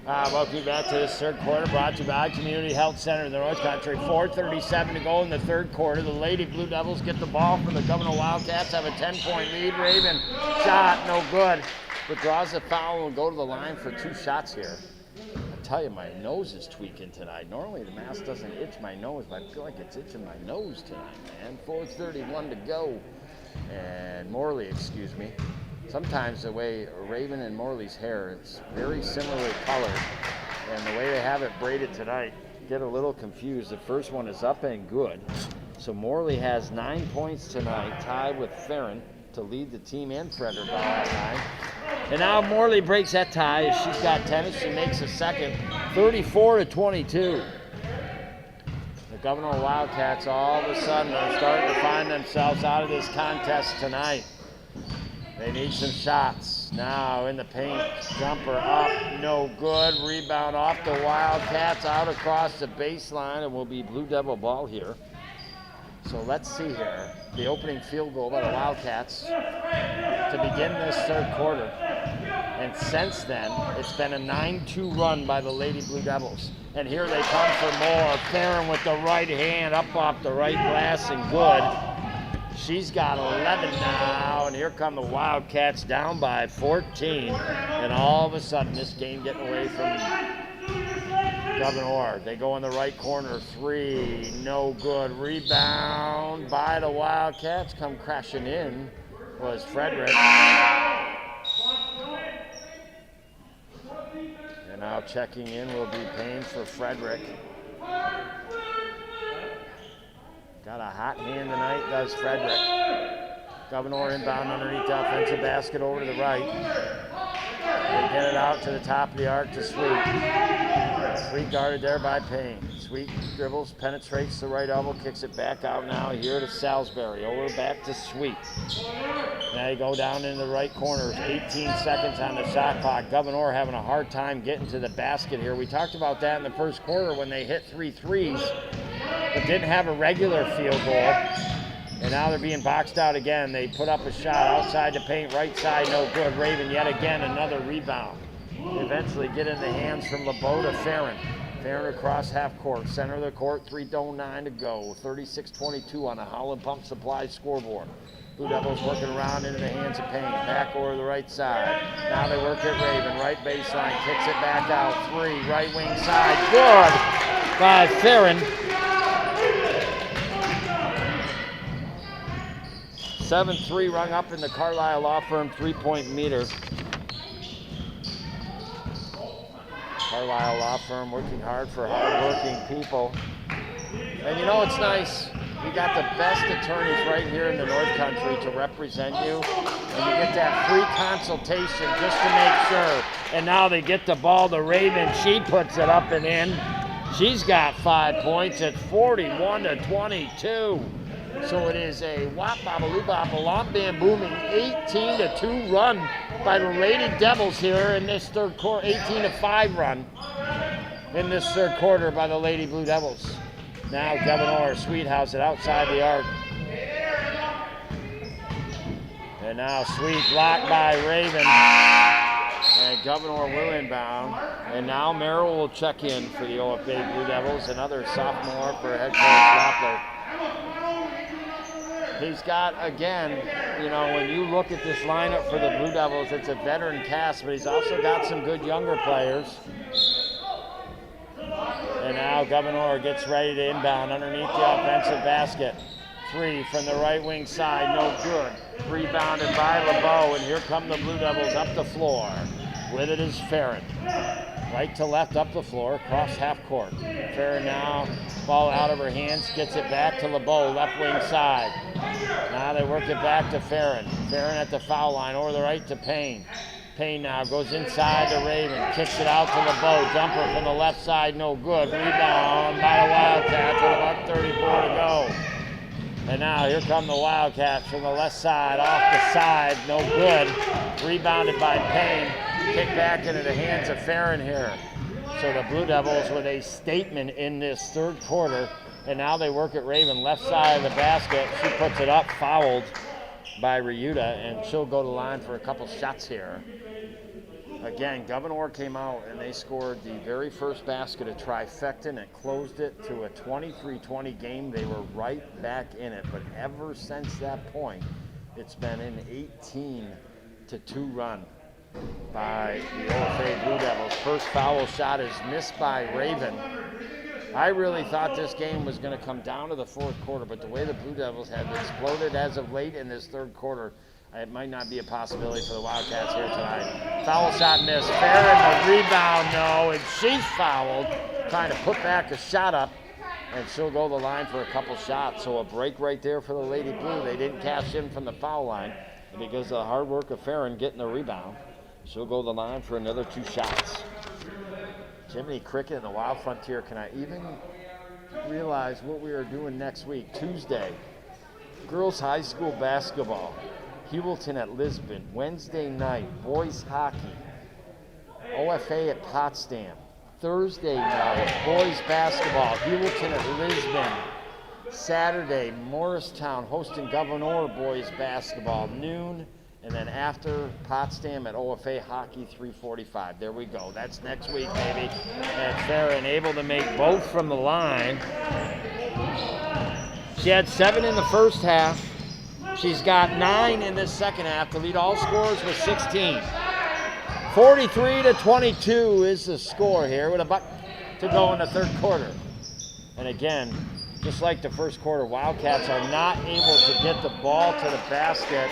Welcome back to this third quarter, brought to you by Community Health Center in the North Country. 4:37 to go in the third quarter. The Lady Blue Devils get the ball from the Gouverneur Wildcats, have a 10-point lead. Raven shot, no good, but draws a foul and will go to the line for 2 shots here. I tell you, my nose is tweaking tonight. Normally the mask doesn't itch my nose, but I feel like it's itching my nose tonight, man. 4:31 to go. And Morley, excuse me. Sometimes the way Raven and Morley's hair, it's very similarly colored, and the way they have it braided tonight, get a little confused. The first one is up and good. So Morley has 9 points tonight, tied with Farron to lead the team, and Frederick all at 9. And now Morley breaks that tie as she's got 10 and she makes a second, 34-22. The Gouverneur Wildcats all of a sudden are starting to find themselves out of this contest tonight. They need some shots. Now in the paint, jumper up, no good. Rebound off the Wildcats, out across the baseline, and will be Blue Devil ball here. So let's see here. The opening field goal by the Wildcats to begin this third quarter. And since then, it's been a 9-2 run by the Lady Blue Devils. And here they come for more. Farron with the right hand up off the right glass and good. She's got 11 now, and here come the Wildcats down by 14. And all of a sudden, this game getting away from Gouverneur. They go in the right corner, 3, no good. Rebound by the Wildcats, come crashing in was Frederick. And now checking in will be Payne for Frederick. Got a hot hand tonight, does Frederick. Gouverneur inbound underneath the offensive basket over to the right. They get it out to the top of the arc to Sweet. Sweet guarded there by Payne. Sweet dribbles, penetrates the right elbow, kicks it back out now here to Salisbury. Over back to Sweet. Now you go down in the right corner. 18 seconds on the shot clock. Gouverneur having a hard time getting to the basket here. We talked about that in the first quarter when they hit 3 threes, but didn't have a regular field goal. And now they're being boxed out again. They put up a shot outside the paint, right side, no good. Raven yet again, another rebound. They eventually get in the hands from LeBeau to Farron. Farron across half court, center of the court, 3:09 to go. 36-22 on the Holland Pump Supply scoreboard. Blue Devils working around into the hands of Payne. Back over to the right side. Now they work at Raven. Right baseline. Kicks it back out. 3. Right wing side. Good by Farron. 7-3 rung up in the Carlisle Law Firm 3-point meter. Carlisle Law Firm working hard for hard-working people. And you know it's nice. You got the best attorneys right here in the North Country to represent you, and you get that free consultation just to make sure. And now they get the ball to Raven. She puts it up and in. She's got 5 points at 41-22. So it is a wop babaloo bop alarm bam booming 18-2 run by the Lady Devils here in this third quarter. 18-5 run in this third quarter by the Lady Blue Devils. Now Gouverneur Sweethouse it outside the arc. And now Sweet blocked by Raven. And Gouverneur will inbound. And now Merrill will check in for the OFA Blue Devils. Another sophomore for head coach Loeffler. He's got, again, you know, when you look at this lineup for the Blue Devils, it's a veteran cast, but he's also got some good younger players. And now Gouverneur gets ready to inbound underneath the offensive basket. 3 from the right wing side, no good. Rebounded by LeBeau, and here come the Blue Devils up the floor. With it is Farron. Right to left up the floor, across half court. Farron now, ball out of her hands, gets it back to LeBeau, left wing side. Now they work it back to Farron. Farron at the foul line, over the right to Payne. Payne now goes inside to Raven, kicks it out to LeBeau, jumper from the left side, no good. Rebound by the Wildcats with about 34 to go. And now here come the Wildcats from the left side, off the side, no good. Rebounded by Payne. Kick back into the hands of Farron here. So the Blue Devils with a statement in this third quarter. And now they work at Raven, left side of the basket. She puts it up, fouled by Ryuta, and she'll go to the line for a couple shots here. again, Gouverneur came out and they scored the very first basket, a trifecta, and it closed it to a 23-20 game. They were right back in it, but ever since that point, it's been an 18-2 run by the OFA Blue Devils. First foul shot is missed by Raven. I really thought this game was going to come down to the fourth quarter, but the way the Blue Devils have exploded as of late in this third quarter, it might not be a possibility for the Wildcats here tonight. Foul shot missed. Farron, the rebound, no, and she's fouled, trying to put back a shot up, and she'll go to the line for a couple shots. So a break right there for the Lady Blue. They didn't cash in from the foul line because of the hard work of Farron getting the rebound. She'll go to the line for another 2 shots. Jiminy Cricket and the Wild Frontier. Can I even realize what we are doing next week? Tuesday, girls high school basketball. Hewelton at Lisbon. Wednesday night, boys hockey. OFA at Potsdam. Thursday night, boys basketball. Hewelton at Lisbon. Saturday, Morristown hosting Gouverneur boys basketball, noon. And then after Potsdam at OFA hockey, 3:45. There we go. That's next week, baby. And Farron able to make both from the line. She had 7 in the first half. She's got 9 in this second half. The lead all scorers with 16. 43-22 is the score here with a buck to go in the third quarter. And again, just like the first quarter, Wildcats are not able to get the ball to the basket.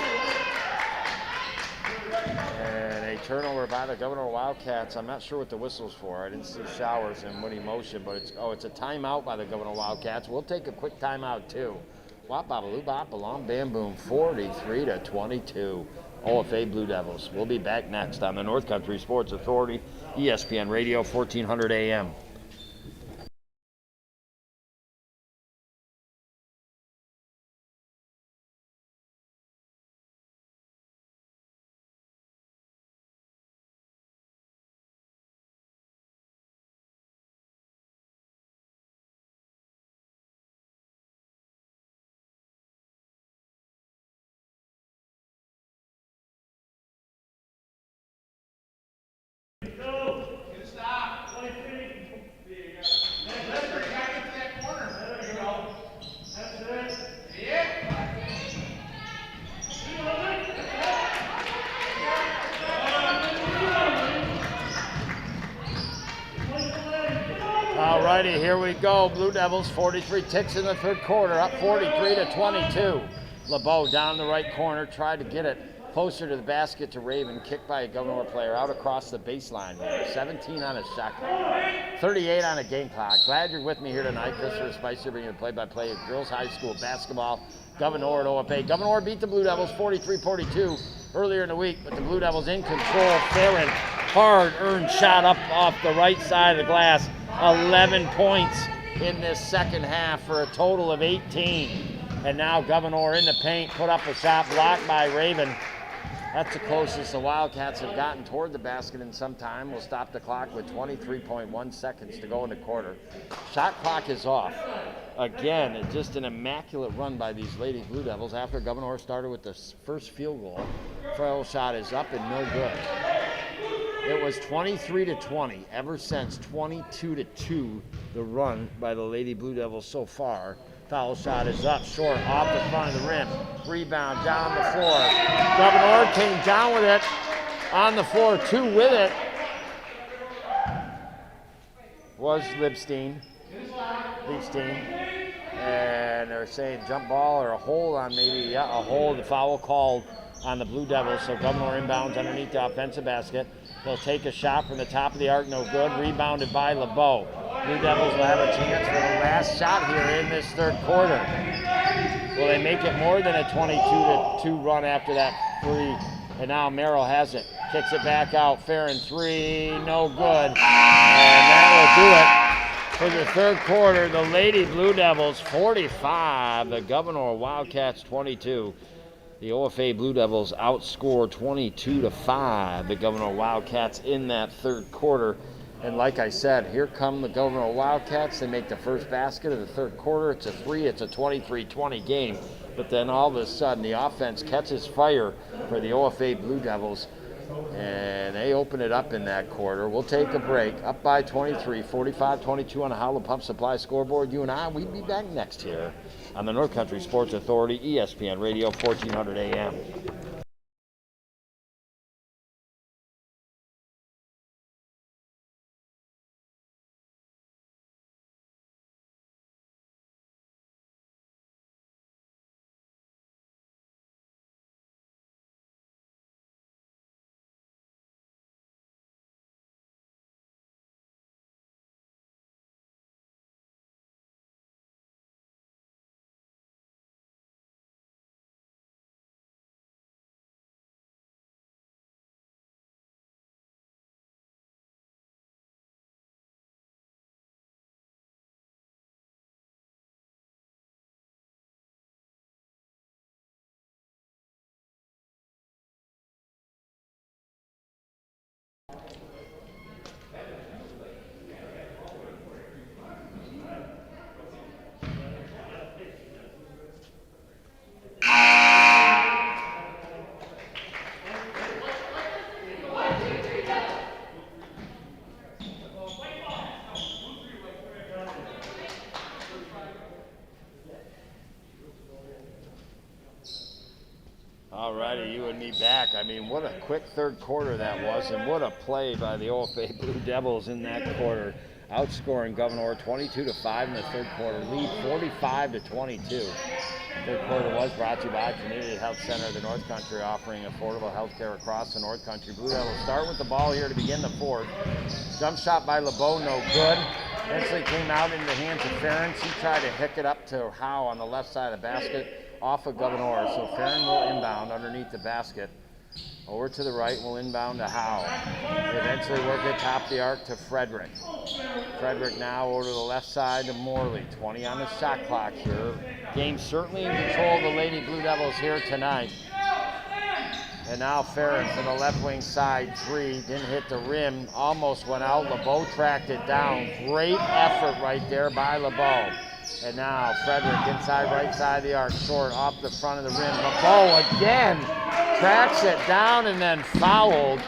And a turnover by the Gouverneur Wildcats. I'm not sure what the whistle's for. I didn't see Showers and Woody Motion, but it's a timeout by the Gouverneur Wildcats. We'll take a quick timeout too. Wop, babaloo, bop, balong, bam, boom. 43-22. OFA Blue Devils. We'll be back next on the North Country Sports Authority, ESPN Radio, 1400 AM. Alrighty, here we go. Blue Devils, 43 ticks in the third quarter, up 43-22. LeBeau down the right corner, tried to get it closer to the basket to Raven, kicked by a Gouverneur player out across the baseline here. 17 on a shot clock, 38 on a game clock. Glad you're with me here tonight. Christopher Spicer bringing the play-by-play of girls high school basketball. Gouverneur at OFA. Gouverneur beat the Blue Devils 43-42 earlier in the week, but the Blue Devils in control. Farron, hard-earned shot up off the right side of the glass. 11 points in this second half for a total of 18. And now Gouverneur in the paint, put up a shot, blocked by Raven. That's the closest the Wildcats have gotten toward the basket in some time. We'll stop the clock with 23.1 seconds to go in the quarter. Shot clock is off. Again, just an immaculate run by these Lady Blue Devils after Gouverneur started with the first field goal. Foul shot is up and no good. It was 23-20 ever since 22-2, the run by the Lady Blue Devils so far. Foul shot is up, short, off the front of the rim. Rebound down the floor. Gouverneur came down with it, on the floor, 2 with it. Was Lipstein. And they're saying jump ball or a hold on maybe, a hold. The foul called on the Blue Devils, so Gouverneur inbounds underneath the offensive basket. They'll take a shot from the top of the arc, no good. Rebounded by LeBeau. Blue Devils will have a chance for the last shot here in this third quarter. Will they make it more than a 22-2 run after that three? And now Merrill has it. Kicks it back out. Farron 3, no good. And that will do it for the third quarter. The Lady Blue Devils 45, the Gouverneur Wildcats 22. The OFA Blue Devils outscore 22-5 the Gouverneur Wildcats in that third quarter. And like I said, here come the Gouverneur Wildcats. They make the first basket of the third quarter. It's a 3. It's a 23-20 game. But then all of a sudden, the offense catches fire for the OFA Blue Devils. And they open it up in that quarter. We'll take a break. Up by 23, 45-22 on the Howland Pump Supply scoreboard. You and I, we'll be back next here on the North Country Sports Authority, ESPN Radio, 1400 AM. All righty, you and me back. I mean, what a quick third quarter that was, and what a play by the OFA Blue Devils in that quarter, outscoring Gouverneur 22-5 in the third quarter, lead 45-22. The third quarter was brought to you by Community Health Center of the North Country, offering affordable health care across the North Country. Blue Devils start with the ball here to begin the fourth. Jump shot by LeBeau, no good. Eventually came out into the hands of Farron. She tried to hick it up to Howe on the left side of the basket, off of Gouverneur. So Farron will inbound underneath the basket. Over to the right, will inbound to Howe. They eventually work it top the arc to Frederick. Frederick now over to the left side to Morley. 20 on the shot clock here. Game certainly in control of the Lady Blue Devils here tonight. And now Farron from the left wing side, three, didn't hit the rim, almost went out. LeBeau tracked it down. Great effort right there by LeBeau. And now Frederick inside right side of the arc, short off the front of the rim. LeBeau again tracks it down and then fouled.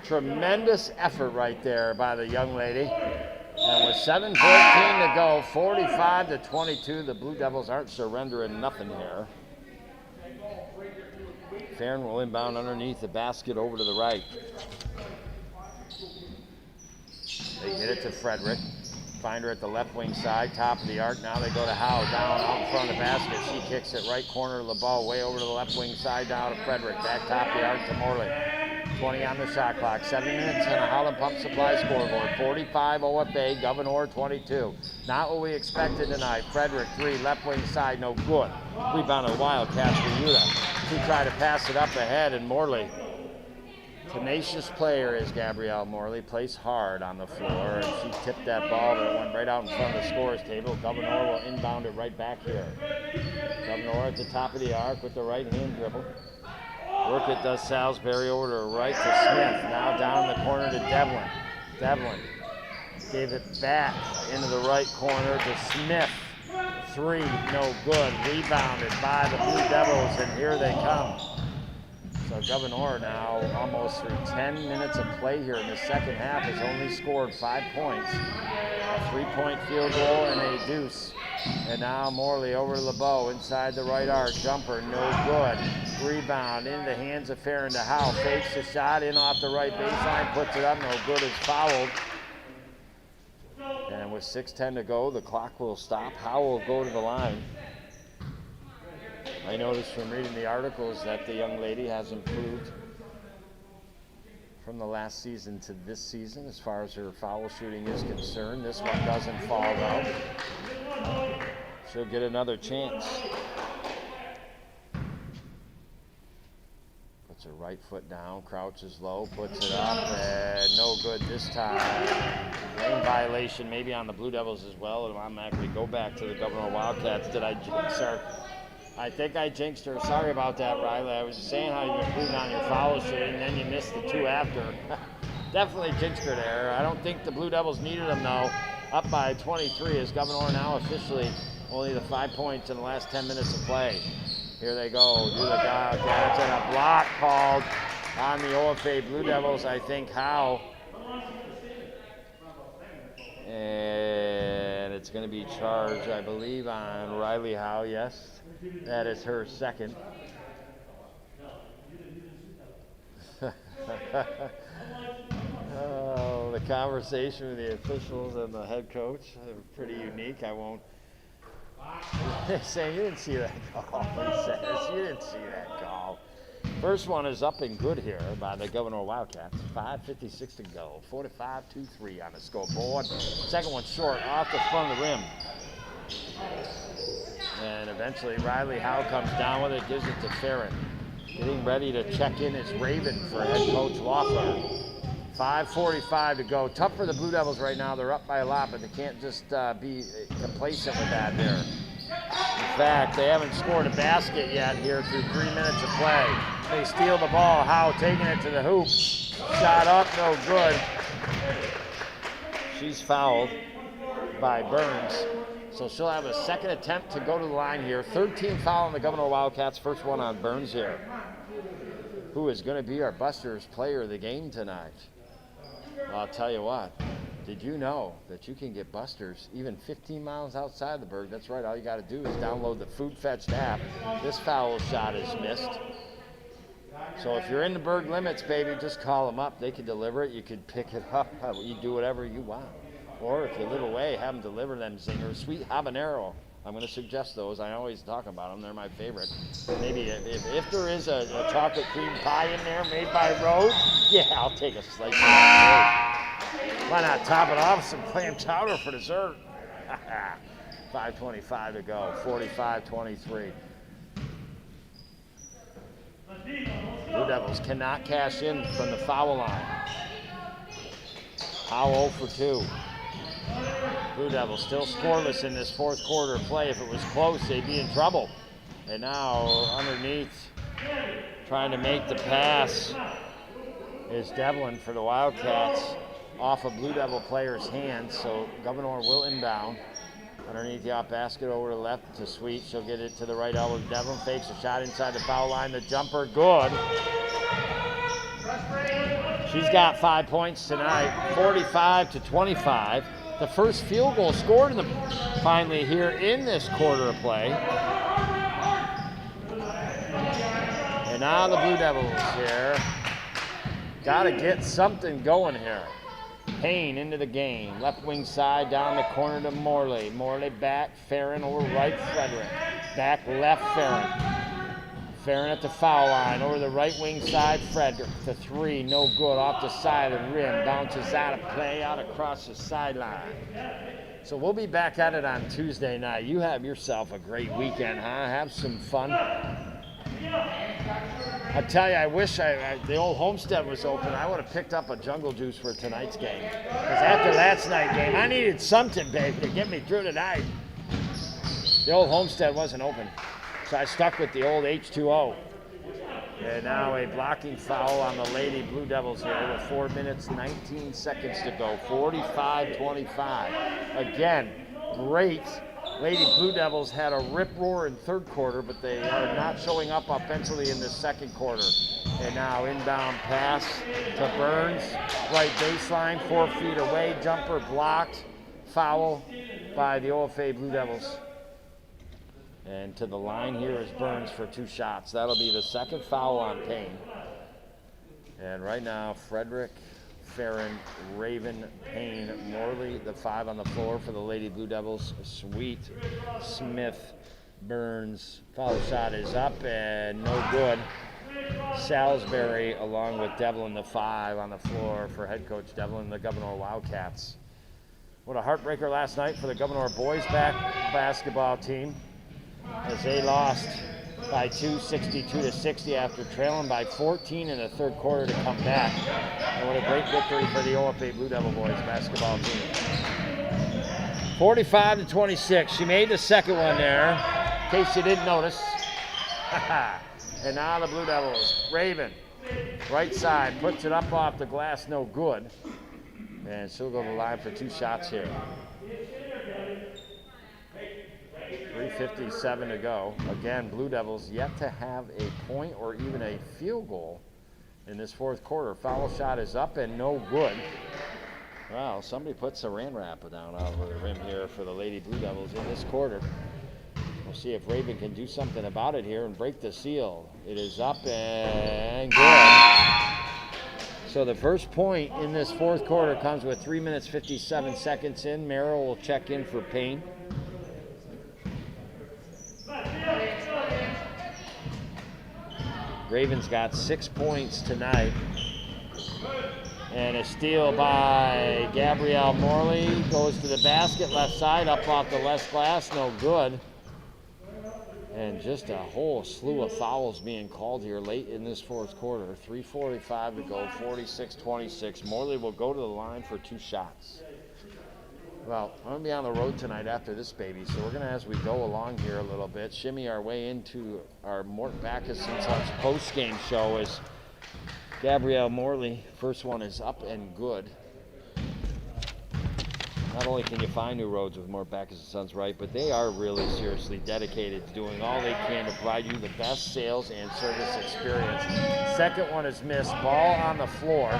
Tremendous effort right there by the young lady. And with 7:14 to go, 45-22, the Blue Devils aren't surrendering nothing here. Farron will inbound underneath the basket over to the right. They hit it to Frederick. Find her at the left wing side, top of the arc. Now they go to Howe, down out in front of the basket. She kicks it right corner, LeBeau, way over to the left wing side, down to Frederick. Back top of the arc to Morley. 20 on the shot clock. 7 minutes and a Howland Pump Supply scoreboard. 45 OFA, Gouverneur 22. Not what we expected tonight. Frederick, three, left wing side, no good. Rebound of Wildcats for Utah. She tried to pass it up ahead, and Morley, tenacious player is Gabrielle Morley, plays hard on the floor, and she tipped that ball that went right out in front of the scorer's table. Gouverneur will inbound it right back here. Gouverneur at the top of the arc with the right hand dribble. Work it does Salisbury over to the right to Smith. Now down in the corner to Devlin. Devlin gave it back into the right corner to Smith. Three, no good. Rebounded by the Blue Devils, and here they come. So Gouverneur now almost through 10 minutes of play here in the second half has only scored 5 points. A 3-point field goal and a deuce. And now Morley over to LeBeau inside the right arc. Jumper, no good. Rebound in the hands of Farron to Howe. Fakes the shot in off the right baseline, puts it up, no good, is fouled. And with 6:10 to go, the clock will stop. Howe will go to the line. I noticed from reading the articles that the young lady has improved from the last season to this season as far as her foul shooting is concerned. This one doesn't fall out. She'll get another chance. Puts her right foot down, crouches low, puts it up, and no good this time. Lane violation maybe on the Blue Devils as well. And I'm not going to go back to the Gouverneur Wildcats. Did I jinx her? I think I jinxed her. Sorry about that, Riley. I was just saying how you improved on your foul shooting, and then you missed the two after. Definitely jinxed her there. I don't think the Blue Devils needed them, though. Up by 23 as Gouverneur now officially only the 5 points in the last 10 minutes of play. Here they go, do the Wildcats, and a block called on the OFA Blue Devils, I think Howe. And it's going to be charged, I believe, on Riley Howe. Yes, that is her second. Oh, the conversation with the officials and the head coach are pretty unique. I won't. Saying you didn't see that call. He says you didn't see that call. First one is up and good here by the Gouverneur Wildcats. 5:56 to go. 45-3 on the scoreboard. Second one short off the front of the rim. And eventually Riley Howe comes down with it, gives it to Farron. Getting ready to check in is Raven for head coach Loeffler. 5:45 to go. Tough for the Blue Devils right now. They're up by a lot, but they can't just be complacent with that here. In fact, they haven't scored a basket yet here through 3 minutes of play. They steal the ball. Howe taking it to the hoop. Shot up, no good. She's fouled by Burns. So she'll have a second attempt to go to the line here. 13 foul on the Gouverneur Wildcats. First one on Burns here. Who is going to be our Busters player of the game tonight? Well, I'll tell you what. Did you know that you can get Busters even 15 miles outside the Berg? That's right. All you got to do is download the Food Fetched app. This foul shot is missed. So if you're in the Berg limits, baby, just call them up. They can deliver it. You can pick it up. You do whatever you want. Or if you live away, have them deliver them zingers. Sweet habanero. I'm going to suggest those. I always talk about them. They're my favorite. Maybe if there is a chocolate cream pie in there made by Rose, yeah, I'll take a slice of that. Why not top it off with some clam chowder for dessert? 5:25 to go. 45-23. Blue Devils cannot cash in from the foul line. Howe 0 for 2. Blue Devils still scoreless in this fourth quarter play. If it was close, they'd be in trouble. And now underneath, trying to make the pass is Devlin for the Wildcats off a Blue Devil player's hand. So Gouverneur will inbound. Underneath the off basket over to the left to Sweet. She'll get it to the right elbow. Devlin fakes a shot inside the foul line. The jumper good. She's got 5 points tonight. 45-25. The first field goal scored finally here in this quarter of play. And now the Blue Devils here. Got to get something going here. Payne into the game. Left wing side, down the corner to Morley. Morley back, Farron over right, Frederick. Back left, Farron. Farron at the foul line. Over the right wing side, Frederick. To 3, no good. Off the side of the rim. Bounces out of play, out across the sideline. So we'll be back at it on Tuesday night. You have yourself a great weekend, huh? Have some fun. I tell you, I wish the old Homestead was open. I would have picked up a Jungle Juice for tonight's game. Because after last night's game, I needed something, baby, to get me through tonight. The old Homestead wasn't open. So I stuck with the old H2O. And now a blocking foul on the Lady Blue Devils here with 4 minutes, 19 seconds to go. 45-25. Again, great. Lady Blue Devils had a rip roar in third quarter, but they are not showing up offensively in the second quarter. And now inbound pass to Burns. Right baseline, 4 feet away. Jumper blocked. Foul by the OFA Blue Devils. And to the line here is Burns for 2 shots. That'll be the second foul on Payne. And right now, Frederick, Farron, Raven, Payne, Morley, the 5 on the floor for the Lady Blue Devils. Sweet, Smith, Burns. Foul shot is up and no good. Salisbury along with Devlin, the 5 on the floor for head coach Devlin, the Gouverneur Wildcats. What a heartbreaker last night for the Gouverneur boys basketball team, as they lost by 2, 62-60 after trailing by 14 in the third quarter to come back. And what a great victory for the OFA Blue Devil boys basketball team. 45-26. She made the second one there, in case you didn't notice. And now the Blue Devils. Raven, right side, puts it up off the glass, no good. And she'll go to the line for 2 shots here. 3:57 to go. Again, Blue Devils yet to have a point or even a field goal in this fourth quarter. Foul shot is up and no good. Wow, somebody put saran wrap down over the rim here for the Lady Blue Devils in this quarter. We'll see if Raven can do something about it here and break the seal. It is up and good. So the first point in this fourth quarter comes with 3 minutes 57 seconds in. Merrill will check in for Payne. Ravens got 6 points tonight. And a steal by Gabrielle Morley. Goes to the basket, left side, up off the left glass, no good. And just a whole slew of fouls being called here late in this fourth quarter. 3:45 to go, 46-26. Morley will go to the line for 2 shots. Well, I'm going to be on the road tonight after this baby, so we're going to, as we go along here a little bit, shimmy our way into our Mort Backus and Sons post-game show as Gabrielle Morley, first one is up and good. Not only can you find new roads with Mort Backus and Sons, right, but they are really seriously dedicated to doing all they can to provide you the best sales and service experience. Second one is missed. Ball on the floor.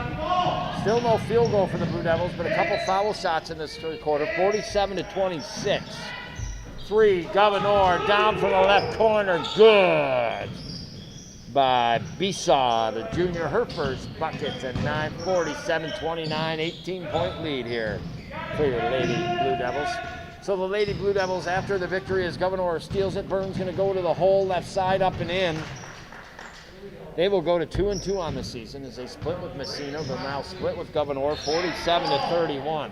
Still no field goal for the Blue Devils, but a couple foul shots in this third quarter. 47-26. 3, Gouverneur down from the left corner. Good by Besaw, the junior. Her first buckets at 9:47-29. 18-point lead here for your Lady Blue Devils. So the Lady Blue Devils, after the victory, as Gouverneur steals it, Burns going to go to the hole, left side, up and in. They will go to 2-2 on the season as they split with Messina. They'll now split with Gouverneur, 47-31.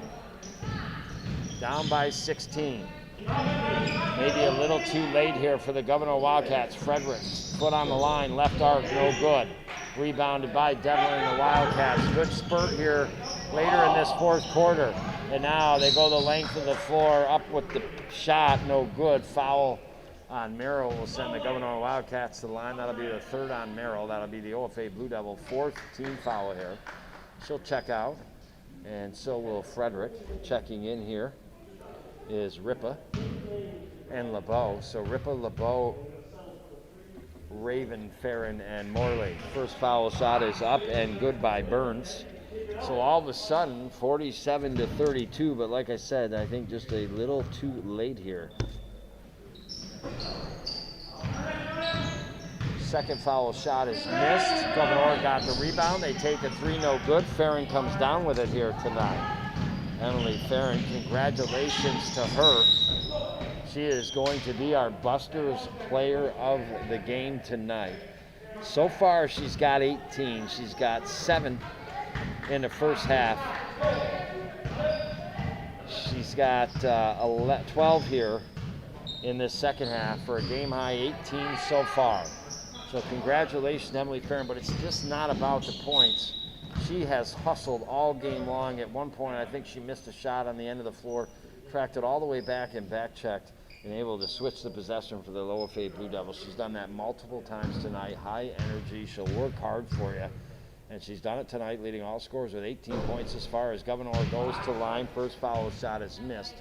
Down by 16. Maybe a little too late here for the Gouverneur Wildcats. Frederick, foot on the line, left arc, no good. Rebounded by Devlin and the Wildcats. Good spurt here later in this fourth quarter. And now they go the length of the floor, up with the shot, no good. Foul on Merrill will send the Gouverneur Wildcats to the line. That'll be the third on Merrill. That'll be the OFA Blue Devil fourth team foul here. She'll check out, and so will Frederick. Checking in here is Ripa and LeBeau. So Ripa, LeBeau, Raven, Farron, and Morley. First foul shot is up and good by Burns. So all of a sudden, 47-32, but like I said, I think just a little too late here. Second foul shot is missed. Gouverneur got the rebound. They take a 3, no good. Farron comes down with it here tonight. Emily Farron, congratulations to her. She is going to be our Busters player of the game tonight. So far, she's got 18. She's got 7 in the first half. She's got 12 here in this second half for a game high 18 so far. So congratulations to Emily Farron, but it's just not about the points. She has hustled all game long. At one point, I think she missed a shot on the end of the floor, tracked it all the way back and back-checked, and able to switch the possession for the OFA Blue Devils. She's done that multiple times tonight. High energy. She'll work hard for you. And she's done it tonight, leading all scorers with 18 points as far as Gouverneur goes to line. First foul shot is missed.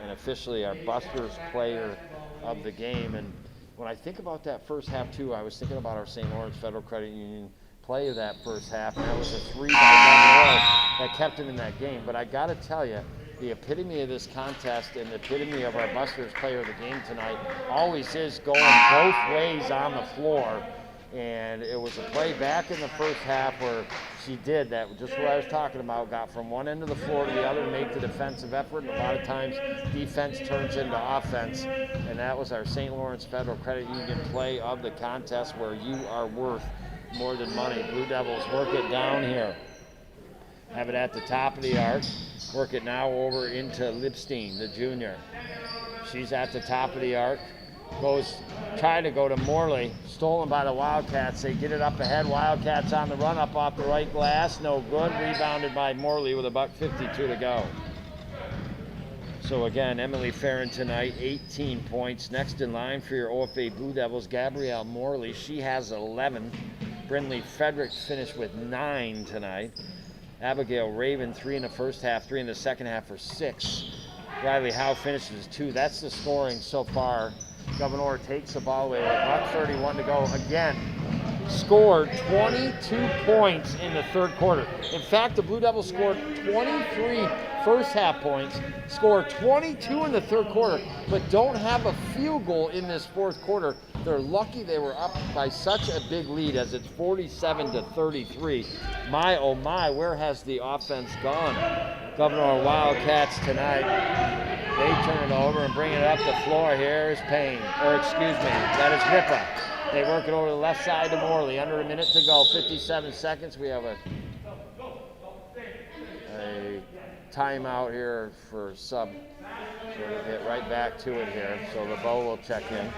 And officially our Busters player of the game. And when I think about that first half, too, I was thinking about our St. Lawrence Federal Credit Union play of that first half. And that was a 3 by Gouverneur that kept them in that game. But I got to tell you, the epitome of this contest and the epitome of our Busters player of the game tonight always is going both ways on the floor. And it was a play back in the first half where she did that, just what I was talking about, got from one end of the floor to the other to make the defensive effort. And a lot of times defense turns into offense. And that was our St. Lawrence Federal Credit Union play of the contest, where you are worth more than money. Blue Devils work it down here. Have it at the top of the arc. Work it now over into Lipstein, the junior. She's at the top of the arc. Trying to go to Morley. Stolen by the Wildcats. They get it up ahead. Wildcats on the run, up off the right glass. No good. Rebounded by Morley with $1:52 to go. So again, Emily Farron tonight, 18 points. Next in line for your OFA Blue Devils, Gabrielle Morley. She has 11. Brindley Frederick finished with 9 tonight. Abigail Raven, 3 in the first half, 3 in the second half for 6. Riley Howe finishes 2. That's the scoring so far. Gouverneur takes the ball away with $1:31 to go. Again, scored 22 points in the third quarter. In fact, the Blue Devils scored 23 first half points, scored 22 in the third quarter, but don't have a field goal in this fourth quarter. They're lucky they were up by such a big lead as it's 47-33. My, oh my, where has the offense gone? Gouverneur Wildcats tonight. They turn it over and bring it up the floor. Here is Payne, or excuse me, that is Ripa. They work it over to the left side to Morley. Under a minute to go, 57 seconds. We have a timeout here for sub. So we'll get right back to it here. So LeBeau will check in.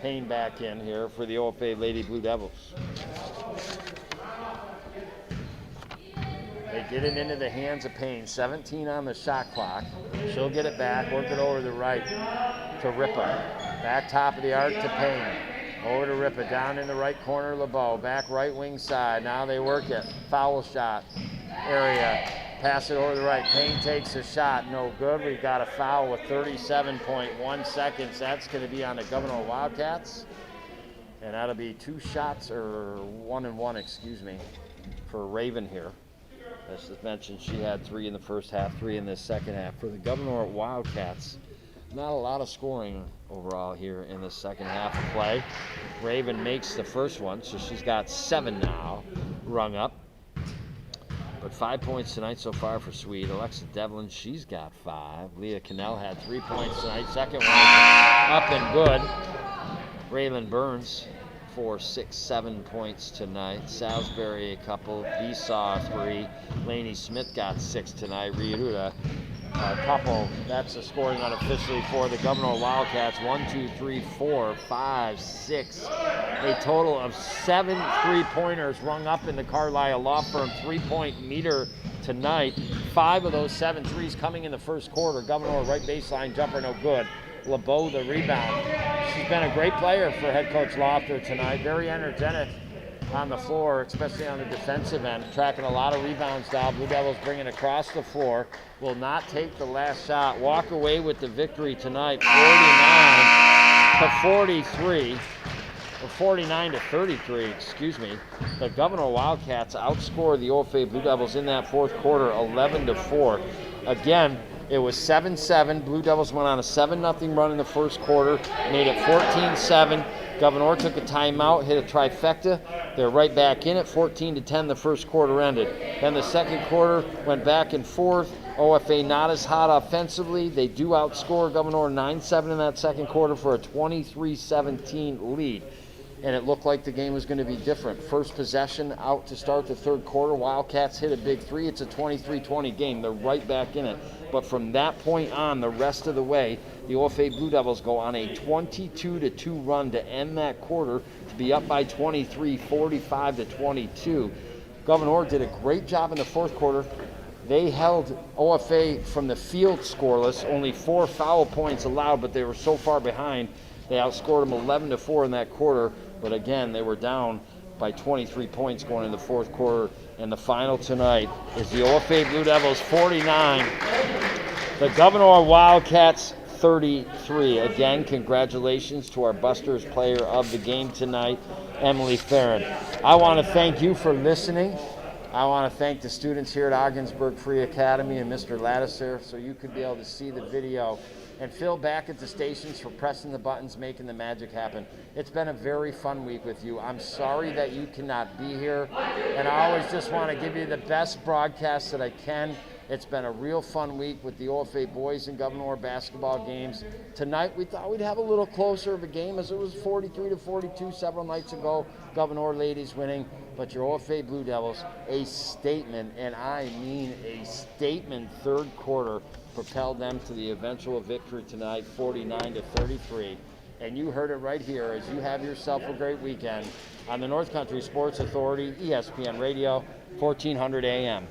Payne back in here for the OFA Lady Blue Devils. They get it into the hands of Payne. 17 on the shot clock. She'll get it back, work it over to the right to Ripa. Back top of the arc to Payne. Over to Ripa, down in the right corner, LeBeau. Back right wing side. Now they work it. Foul shot area. Pass it over to the right. Payne takes a shot. No good. We've got a foul with 37.1 seconds. That's going to be on the Gouverneur Wildcats. And that'll be 2 shots, or 1 and 1, excuse me, for Raven here. As mentioned, she had 3 in the first half, 3 in the second half. For the Gouverneur Wildcats, not a lot of scoring overall here in the second half of play. Raven makes the first one, so she's got 7 now rung up. But 5 points tonight so far for Swede. Alexa Devlin, she's got 5. Leah Cannell had 3 points tonight. Second one up and good. Raylan Burns, 4, 6, 7 points tonight. Salisbury a couple. Esau 3. Lainey Smith got 6 tonight. Riuda a couple. That's the scoring unofficially for the Gouverneur Wildcats. 1, 2, 3, 4, 5, 6. A total of 7 3-pointers rung up in the Carlisle Law Firm 3-point meter tonight. 5 of those 7 threes coming in the first quarter. Gouverneur right baseline jumper, no good. LeBeau the rebound. She's been a great player for head coach Lofter tonight. Very energetic on the floor, especially on the defensive end. Tracking a lot of rebounds down. Blue Devils bringing across the floor. Will not take the last shot. Walk away with the victory tonight, 49-43. Or 49-33, excuse me. The Gouverneur Wildcats outscored the OFA Blue Devils in that fourth quarter 11-4. Again, it was 7-7. Blue Devils went on a 7-0 run in the first quarter, made it 14-7. Gouverneur took a timeout, hit a trifecta. They're right back in it, 14-10. The first quarter ended. Then the second quarter went back and forth. OFA not as hot offensively. They do outscore Gouverneur 9-7 in that second quarter for a 23-17 lead. And it looked like the game was going to be different. First possession out to start the third quarter. Wildcats hit a big 3. It's a 23-20 game. They're right back in it. But from that point on, the rest of the way, the OFA Blue Devils go on a 22-2 run to end that quarter to be up by 23, 45-22. Gouverneur did a great job in the fourth quarter. They held OFA from the field scoreless, only 4 foul points allowed, but they were so far behind. They outscored them 11-4 in that quarter, but again, they were down by 23 points going into the fourth quarter. And the final tonight is the OFA Blue Devils 49, the Gouverneur Wildcats 33. Again, congratulations to our Busters player of the game tonight, Emily Farron. I want to thank you for listening. I want to thank the students here at Ogdensburg Free Academy and Mr. Lattiser, so you could be able to see the video, and Phil back at the stations for pressing the buttons, making the magic happen. It's been a very fun week with you. I'm sorry that you cannot be here, and I always just want to give you the best broadcast that I can. It's been a real fun week with the OFA boys and Gouverneur basketball games. Tonight we thought we'd have a little closer of a game, as it was 43-42 several nights ago. Gouverneur ladies winning, but your OFA Blue Devils, a statement, and I mean a statement third quarter, propelled them to the eventual victory tonight, 49-33. And you heard it right here as you have yourself a great weekend on the North Country Sports Authority, ESPN Radio, 1400 AM.